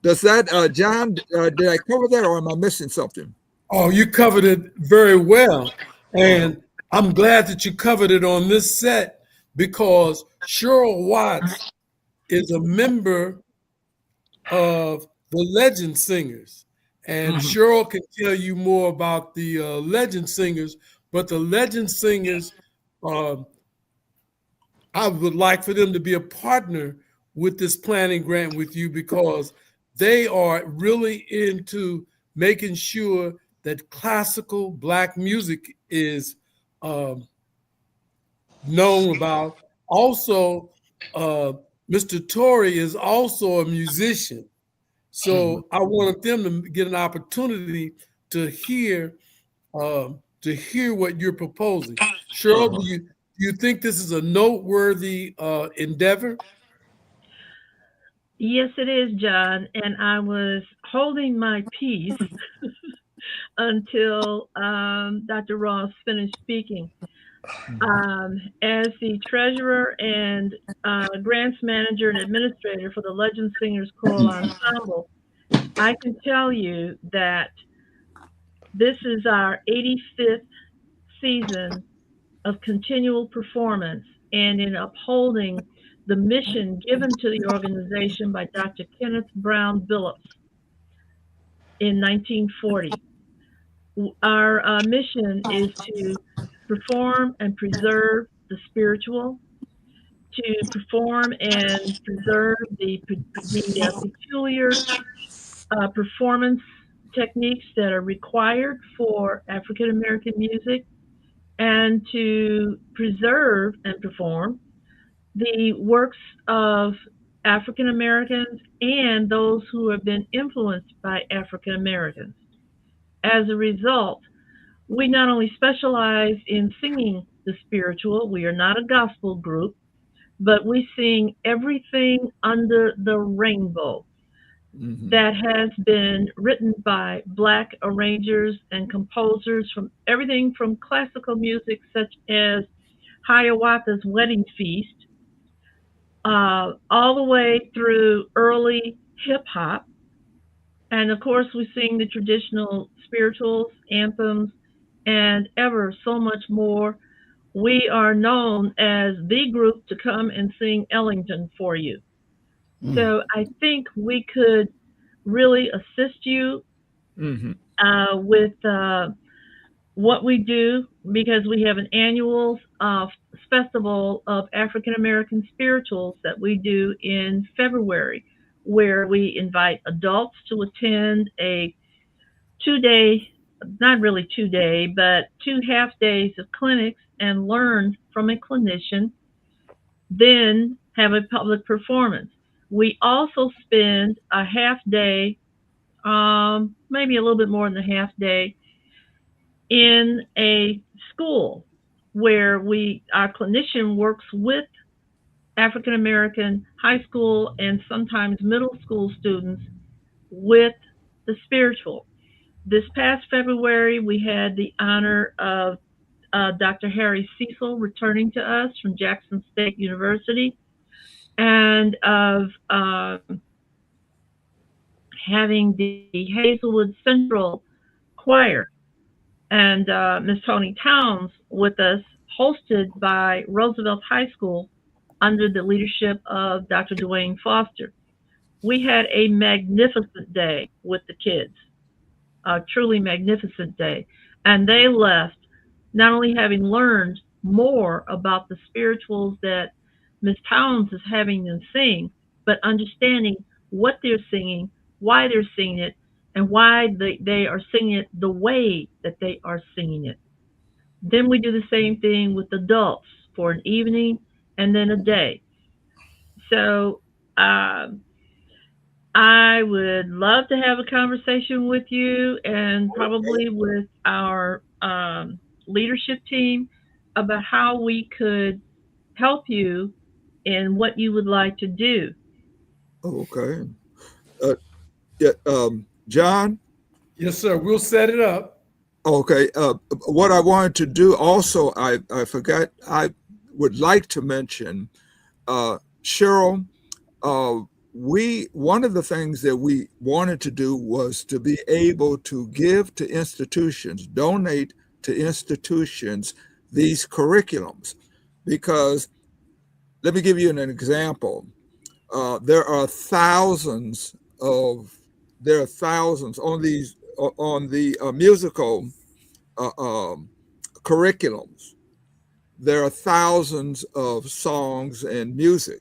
Does that, John, did I cover that, or am I missing something? Oh, you covered it very well. And I'm glad that you covered it on this set, because Cheryl Watts is a member of the Legend Singers. And Cheryl can tell you more about the Legend Singers, but the Legend Singers, I would like for them to be a partner with this planning grant with you, because they are really into making sure that classical Black music is known about. Also, Mr. Torrey is also a musician. So I wanted them to get an opportunity to hear what you're proposing. Cheryl, do you think this is a noteworthy endeavor? Yes, it is, John. And I was holding my peace until Dr. Ross finished speaking. As the treasurer and grants manager and administrator for the Legend Singers Choral Ensemble, I can tell you that this is our 85th season of continual performance, and in upholding the mission given to the organization by Dr. Kenneth Brown Billups in 1940. Our mission is to perform and preserve the spiritual, to perform and preserve the peculiar performance techniques that are required for African American music, and to preserve and perform the works of African Americans and those who have been influenced by African Americans. As a result, we not only specialize in singing the spiritual, we are not a gospel group, but we sing everything under the rainbow that has been written by Black arrangers and composers, from everything from classical music such as Hiawatha's Wedding Feast, all the way through early hip hop. And of course, we sing the traditional spirituals, anthems, and ever so much more. We are known as the group to come and sing Ellington for you. So I think we could really assist you with what we do, because we have an annual festival of African American spirituals that we do in February, where we invite adults to attend a 2 day, not really 2 day, but 2 half days of clinics and learn from a clinician, then have a public performance. We also spend a half day, maybe a little bit more than a half day, in a school where our clinician works with African American high school and sometimes middle school students with the spiritual. This past February, we had the honor of Dr. Harry Cecil returning to us from Jackson State University, and of having the Hazelwood Central Choir and Miss Tony Towns with us, hosted by Roosevelt High School under the leadership of Dr. Dwayne Foster. We had a magnificent day with the kids, a truly magnificent day. And they left not only having learned more about the spirituals that Miss Towns is having them sing, but understanding what they're singing, why they're singing it, and why they are singing it the way that they are singing it. Then we do the same thing with adults for an evening and then a day. So I would love to have a conversation with you and probably with our leadership team about how we could help you in what you would like to do. Okay. Yeah, John? Yes, sir. We'll set it up. Okay. What I wanted to do also, I forgot, I would like to mention, Cheryl, one of the things that we wanted to do was to be able to give to institutions, donate to institutions these curriculums, because let me give you an example. There are thousands on the musical curriculums. There are thousands of songs and music,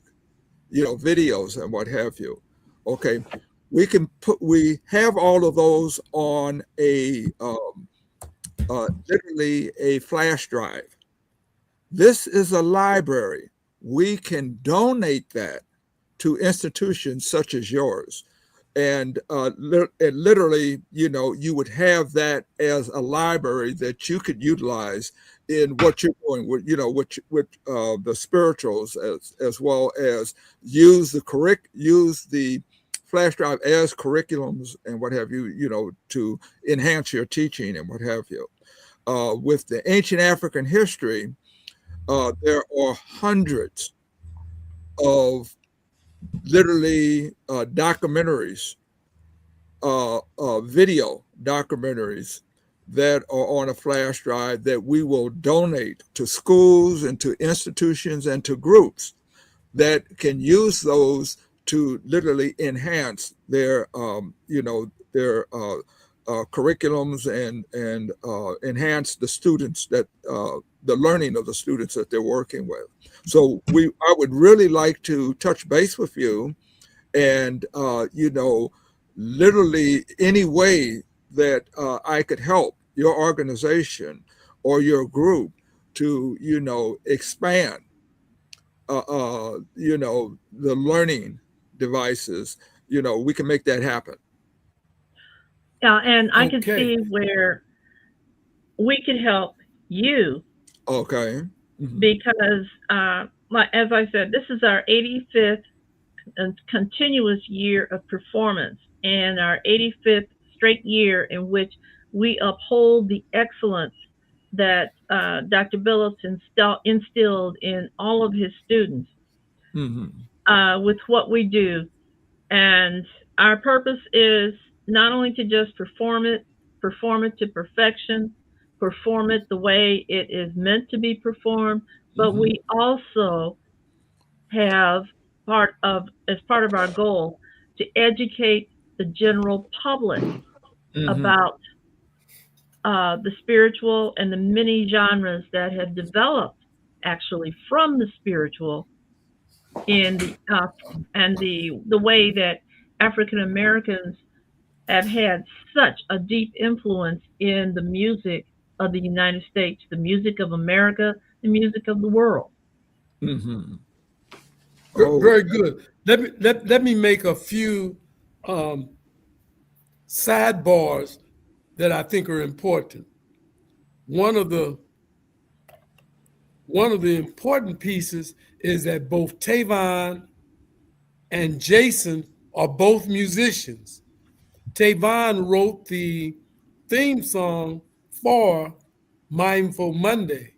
videos and what have you. Okay, we have all of those on literally a flash drive. This is a library. We can donate that to institutions such as yours. And literally, you would have that as a library that you could utilize in what you're doing with, with the spirituals, as well as use the flash drive as curriculums and what have you, to enhance your teaching and what have you. With the ancient African history, there are hundreds of literally documentaries, video documentaries that are on a flash drive that we will donate to schools and to institutions and to groups that can use those to literally enhance their, their curriculums and enhance the students that the learning of the students that they're working with. So I would really like to touch base with you, and literally any way that I could help your organization or your group to expand the learning devices, we can make that happen. Yeah, and I can Okay. see where we could help you Okay. Mm-hmm. because, as I said, this is our 85th continuous year of performance and our 85th straight year in which we uphold the excellence that Dr. Billups instilled in all of his students with what we do. And our purpose is not only to just perform it to perfection, perform it the way it is meant to be performed, but we also have as part of our goal to educate the general public about the spiritual and the many genres that have developed actually from the spiritual in the and the way that African Americans have had such a deep influence in the music of the United States, the music of America, the music of the world. Very good. Let me make a few sidebars that I think are important. One of the important pieces is that both Tavon and Jason are both musicians. Tavon wrote the theme song for Mindfull Monday.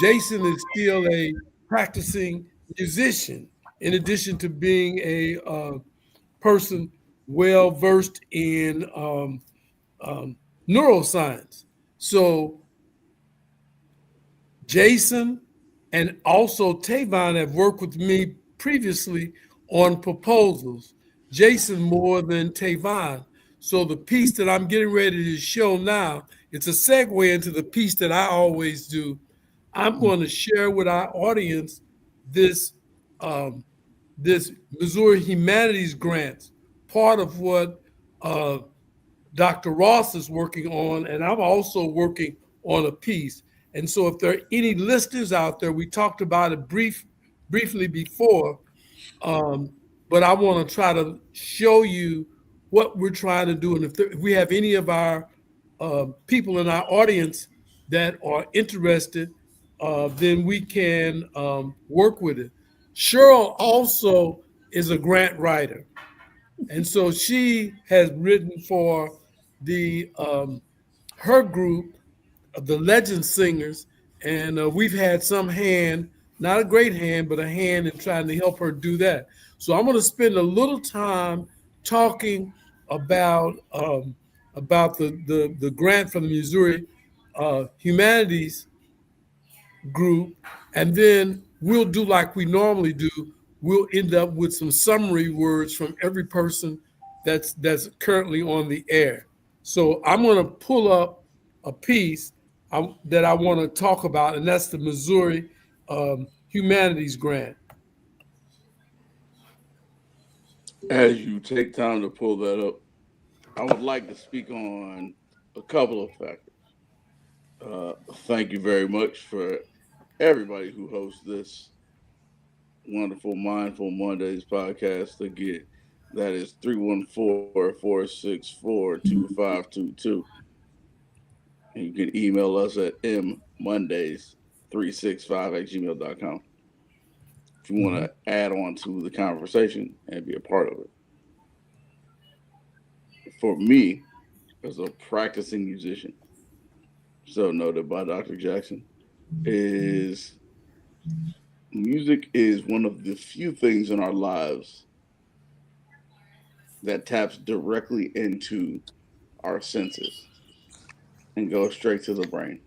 Jason is still a practicing musician, in addition to being a person well versed in neuroscience. So Jason and also Tavon have worked with me previously on proposals. Jason more than Tavon. So the piece that I'm getting ready to show now, it's a segue into the piece that I always do. I'm going to share with our audience this this Missouri Humanities Grants, part of what Dr. Ross is working on, and I'm also working on a piece. And so if there are any listeners out there, we talked about it briefly before, but I want to try to show you what we're trying to do. And if we have any of our people in our audience that are interested, then we can work with it. Cheryl also is a grant writer. And so she has written for the her group, the Legend Singers, and we've had some hand, not a great hand, but a hand in trying to help her do that. So I'm going to spend a little time talking about the grant from the Missouri Humanities Group, and then we'll do like we normally do. We'll end up with some summary words from every person that's currently on the air. So I'm going to pull up a piece that I want to talk about, and that's the Missouri Humanities Grant. As you take time to pull that up, I would like to speak on a couple of factors. Thank you very much for everybody who hosts this wonderful Mindful Mondays podcast. Again, that is 314-464-2522. And you can email us at mmondays365@gmail.com if you want to add on to the conversation and be a part of it. for me as a practicing musician, so noted by Dr. Jackson, is music is one of the few things in our lives that taps directly into our senses and goes straight to the brain.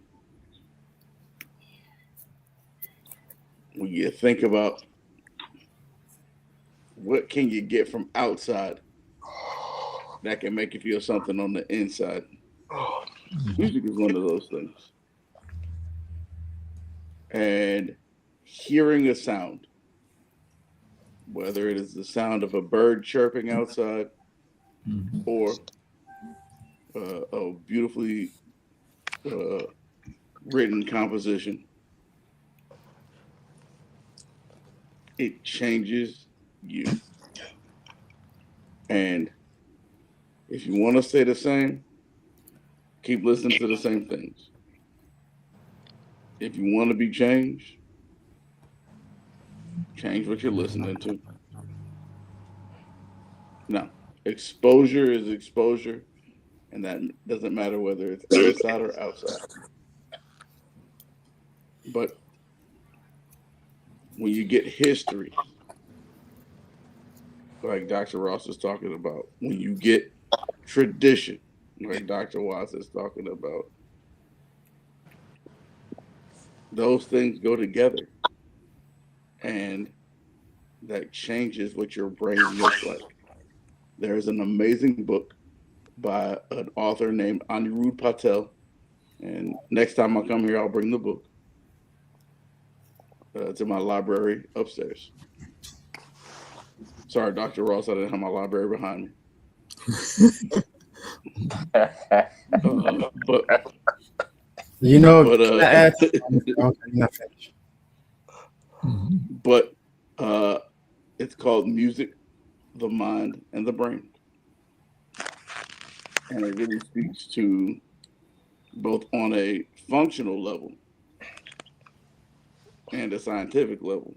When you think about what can you get from outside that can make you feel something on the inside, music is one of those things. And hearing a sound, whether it is the sound of a bird chirping outside or a beautifully written composition, it changes you. And if you want to stay the same, keep listening to the same things. If you want to be changed, change what you're listening to. Now, exposure is exposure, and that doesn't matter whether it's inside or outside. But when you get history, like Dr. Ross is talking about, when you get tradition, like Dr. Watts is talking about, those things go together. And that changes what your brain looks like. There's an amazing book by an author named Anirudh Patel. And next time I come here, I'll bring the book to my library upstairs. Sorry, Dr. Ross, I didn't have my library behind me. But You know, but can I add okay, you're not finished. but it's called Music, the Mind, and the Brain. And it really speaks to both on a functional level and a scientific level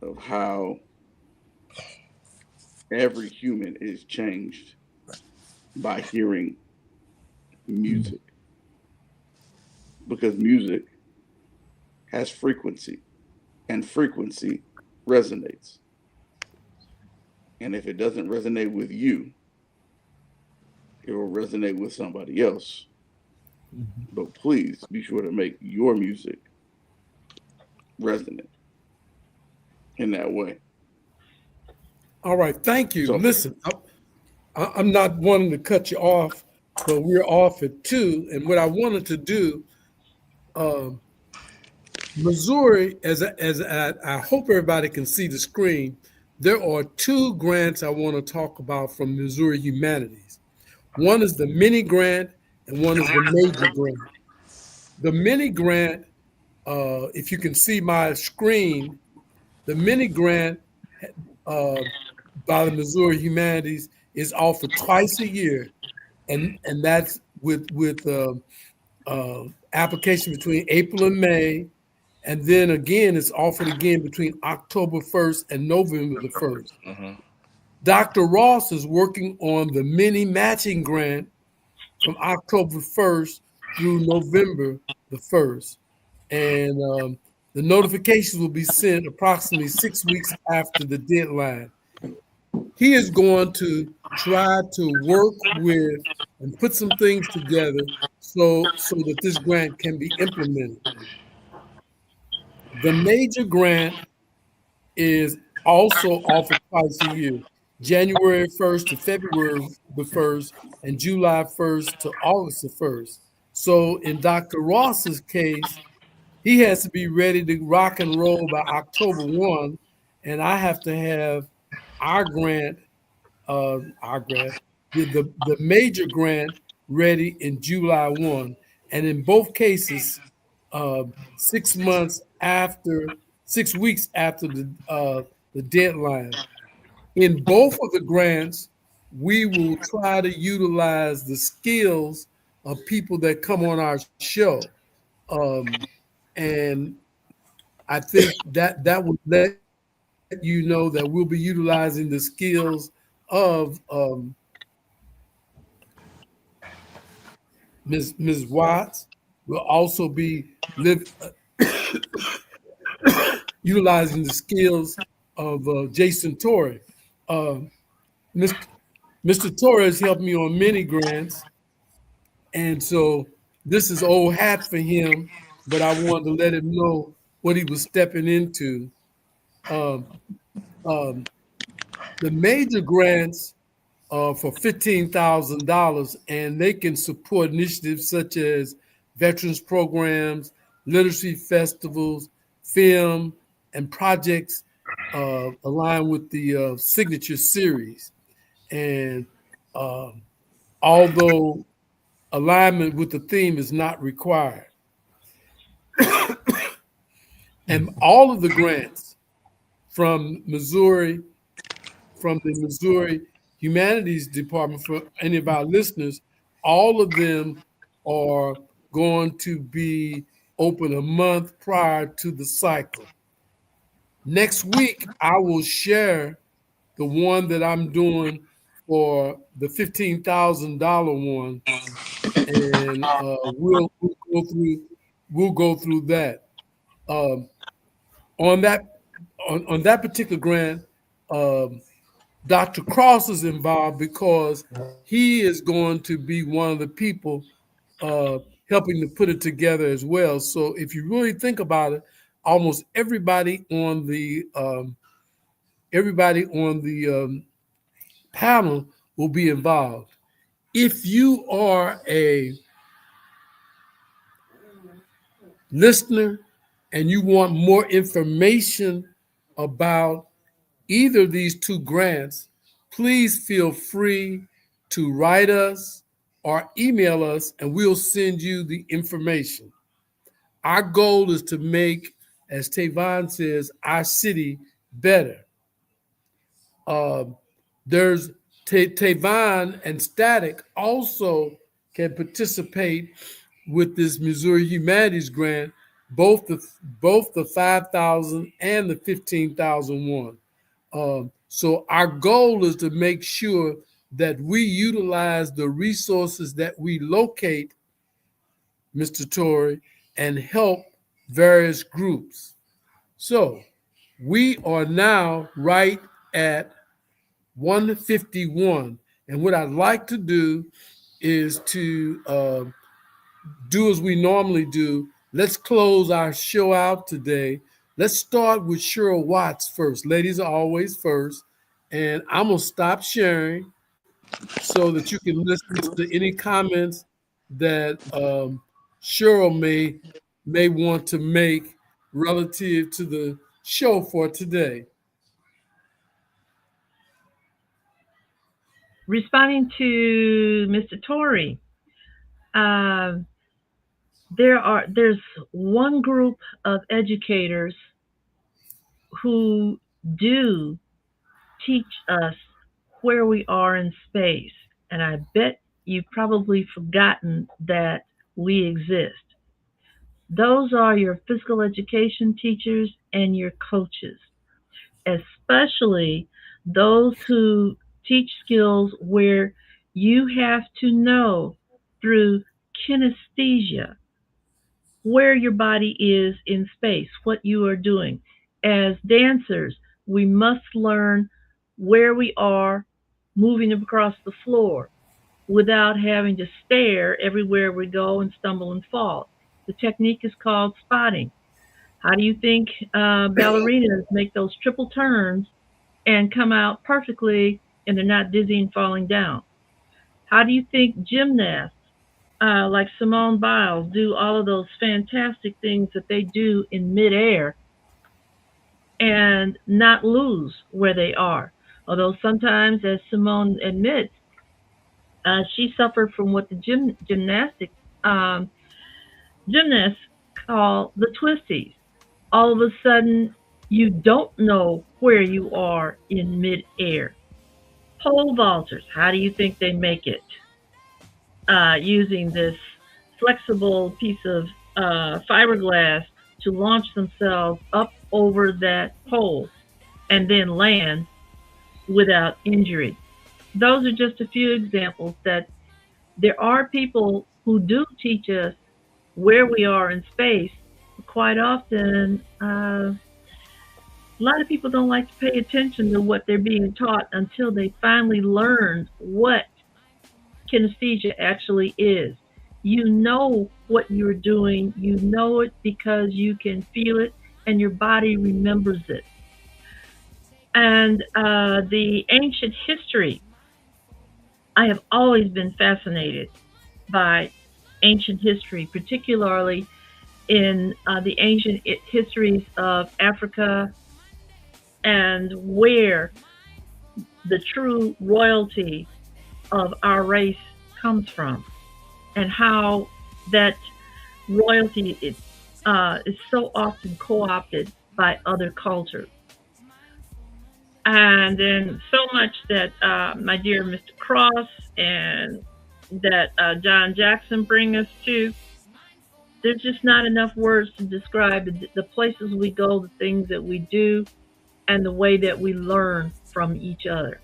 of how every human is changed by hearing music. Because music has frequency, and frequency resonates. And if it doesn't resonate with you, it will resonate with somebody else. But please be sure to make your music resonate in that way. All right, thank you. So- Listen, I'm not wanting to cut you off, but we're off at 2. And what I wanted to do, Missouri, I hope everybody can see the screen, there are 2 grants I want to talk about from Missouri Humanities. One is the mini grant and one is the major grant. The mini grant, if you can see my screen, the mini grant by the Missouri Humanities is offered twice a year, and that's with application between April and May, and then again it's offered again between October 1st and November the 1st. Dr. Ross is working on the mini matching grant from October 1st through November the 1st, and the notifications will be sent approximately 6 weeks after the deadline. He is going to try to work with and put some things together so that this grant can be implemented. The major grant is also offered twice a year, January 1st to February the 1st, and July 1st to August the 1st. So in Dr. Ross's case, he has to be ready to rock and roll by October 1, and I have to have our grant, the major grant ready in July 1. And in both cases, 6 weeks after the deadline. In both of the grants, we will try to utilize the skills of people that come on our show. And I think that would let you know that we'll be utilizing the skills of Ms. Watts will also be utilizing the skills of Jason Torrey. Uh, Mr. Torres helped me on many grants, and so this is old hat for him, but I wanted to let him know what he was stepping into. Um, um, the major grants for $15,000, and they can support initiatives such as veterans programs, literacy festivals, film, and projects aligned with the signature series. And although alignment with the theme is not required, and all of the grants from Missouri, from the Missouri Humanities Department, for any of our listeners, all of them are going to be open a month prior to the cycle. Next week, I will share the one that I'm doing for the $15,000 one, and we'll go through that. Um, on that on that particular grant, um, Dr. Cross is involved because he is going to be one of the people uh, helping to put it together as well. So if you really think about it, almost everybody on the panel will be involved. If you are a listener and you want more information about either of these two grants, please feel free to write us or email us and we'll send you the information. Our goal is to make, as Tavon says, our city better. There's Tavon and Static also can participate with this Missouri Humanities Grant, both the 5,000 and the 15,001. So our goal is to make sure that we utilize the resources that we locate, Mr. Torrey, and help various groups. So we are now right at 151. And what I'd like to do is to do as we normally do. Let's close our show out today. Let's start with Cheryl Watts first. Ladies are always first. And I'm going to stop sharing so that you can listen to any comments that Cheryl may want to make relative to the show for today. Responding to Mr. Torrey, there's one group of educators who do teach us where we are in space, and I bet you've probably forgotten that we exist. Those are your physical education teachers and your coaches, especially those who teach skills where you have to know through kinesthesia where your body is in space, what you are doing. As dancers, we must learn where we are moving across the floor without having to stare everywhere we go and stumble and fall. The technique is called spotting. How do you think ballerinas make those triple turns and come out perfectly and they're not dizzy and falling down? How do you think gymnasts like Simone Biles do all of those fantastic things that they do in midair and not lose where they are? Although sometimes, as Simone admits, she suffered from what the um, gymnasts call the twisties. All of a sudden, you don't know where you are in midair. Pole vaulters, how do you think they make it? Using this flexible piece of fiberglass to launch themselves up over that pole and then land without injury. Those are just a few examples that there are people who do teach us where we are in space, quite often, a lot of people don't like to pay attention to what they're being taught until they finally learn what kinesthesia actually is. You know what you're doing, you know it because you can feel it and your body remembers it. And the ancient history, I have always been fascinated by ancient history, particularly in the ancient histories of Africa and where the true royalty of our race comes from, and how that royalty is so often co opted by other cultures. And then so much that my dear Mr. Cross and that John Jackson bring us to, there's just not enough words to describe the places we go, the things that we do, and the way that we learn from each other.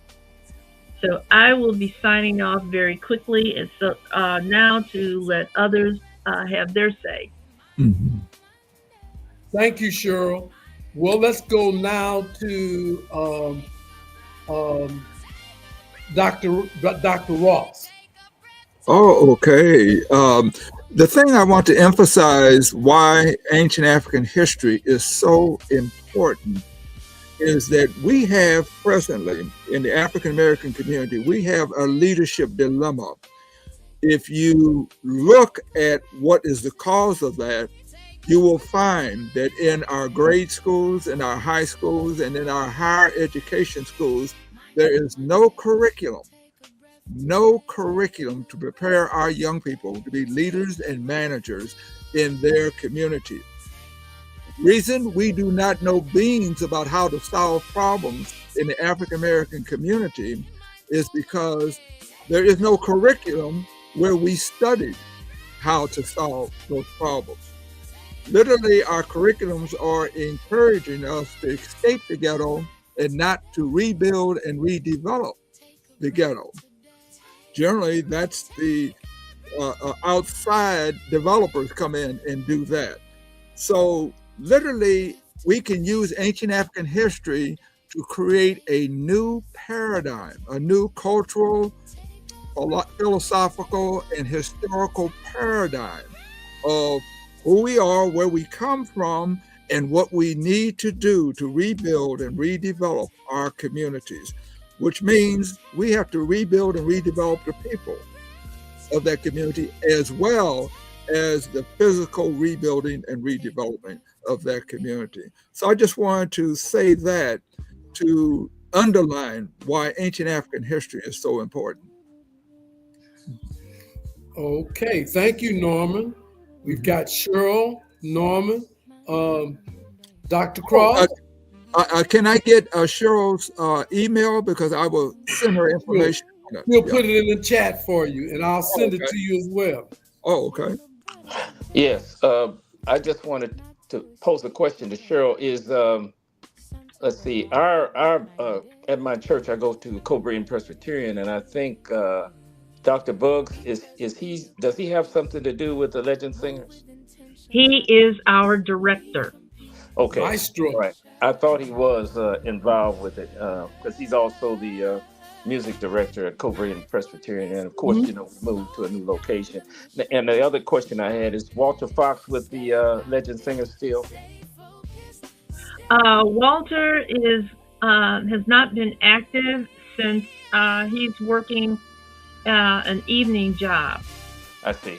So I will be signing off very quickly, and so now to let others have their say. Mhm. Thank you, Cheryl. Well, let's go now to Dr. Ross. Oh, okay. The thing I want to emphasize why ancient African history is so important is that we have presently in the African American community, we have a leadership dilemma. If you look at what is the cause of that, you will find that in our grade schools, in our high schools, and in our higher education schools, there is no curriculum to prepare our young people to be leaders and managers in their community. Reason we do not know beans about how to solve problems in the African American community is because there is no curriculum where we studied how to solve those problems. Literally, our curriculums are encouraging us to escape the ghetto and not to rebuild and redevelop the ghetto. Generally, that's the outside developers come in and do that. So literally, we can use ancient African history to create a new paradigm, a new cultural, philosophical, and historical paradigm of who we are, where we come from, and what we need to do to rebuild and redevelop our communities, which means we have to rebuild and redevelop the people of that community as well as the physical rebuilding and redevelopment of that community. So I just wanted to say that to underline why ancient African history is so important. Okay, thank you, Norman. We've got Cheryl, Norman, Dr. Cross. Can I get Cheryl's email, because I will send her information? We'll put it in the chat for you, and I'll send it to you as well. Oh, okay. Yes. I just wanted to pose a question to Cheryl. Is let's see, our at my church I go to Cobrian Presbyterian, and I think Dr. Bugs does he have something to do with the Legend Singers? He is our director. Okay, Maestro. right. I thought he was involved with it because he's also the music director at Cobrian Presbyterian, and of course, we moved to a new location. And the other question I had is Walter Fox with the Legend Singers still? Walter has not been active since he's working an evening job. I see.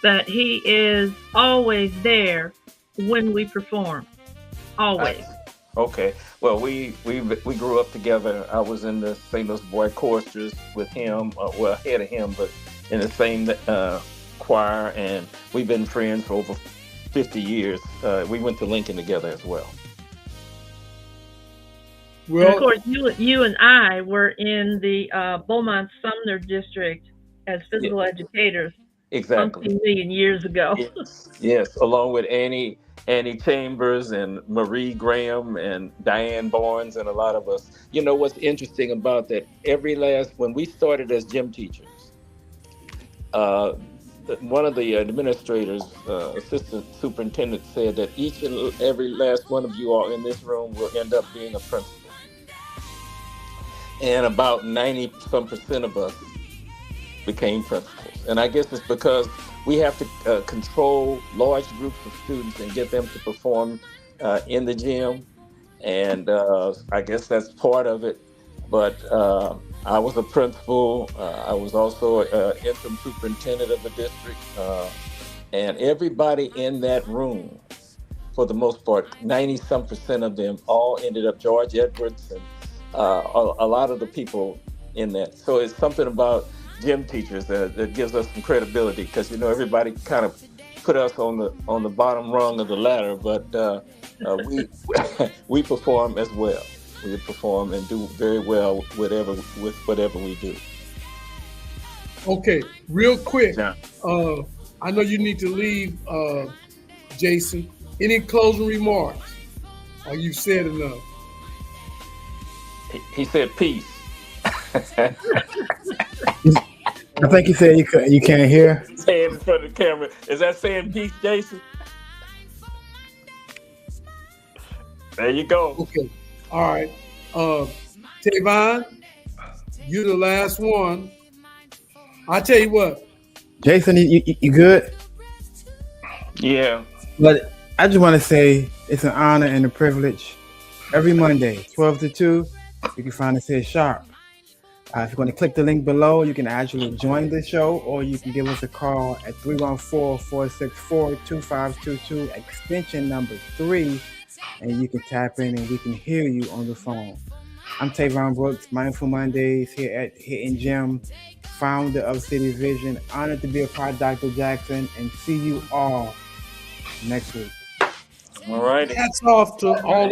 But he is always there when we perform. Always. Okay. Well, we grew up together. I was in the St. Louis Boy Choristers with him, ahead of him, but in the same choir, and we've been friends for over 50 years. We went to Lincoln together as well. Well, and of course, you and I were in the Beaumont Sumner district as physical educators. Exactly. 15 million years ago. Yes, along with Annie Chambers and Marie Graham and Diane Barnes and a lot of us. You know what's interesting about that? When we started as gym teachers, one of the administrators, assistant superintendent, said that each and every last one of you all in this room will end up being a principal, and about 90 some percent of us became principals. And I guess it's because we have to control large groups of students and get them to perform in the gym. And I guess that's part of it. But I was a principal. I was also interim superintendent of the district. And everybody in that room, for the most part, 90 some percent of them all ended up George Edwards and a lot of the people in that. So it's something about gym teachers that gives us some credibility, because everybody kind of put us on the bottom rung of the ladder, but we we perform as well. We perform and do very well with whatever we do. Okay, real quick. Yeah. I know you need to leave, Jason. Any closing remarks? Or you said enough? He said peace. I think you said you can't hear. Saying in front of the camera. Is that saying peace, Jason? There you go. Okay. All right. Tavon, you're the last one. I tell you what. Jason, you good? Yeah. But I just want to say it's an honor and a privilege. Every Monday, 12 to 2, you can find us here sharp. If you're going to click the link below, you can actually join the show, or you can give us a call at 314-464-2522, extension number 3, and you can tap in and we can hear you on the phone. I'm Tavon Brooks, Mindful Mondays here at Hitting Gym, founder of City Vision. Honored to be a part of Dr. Jackson, and see you all next week. All right. Hats off to all of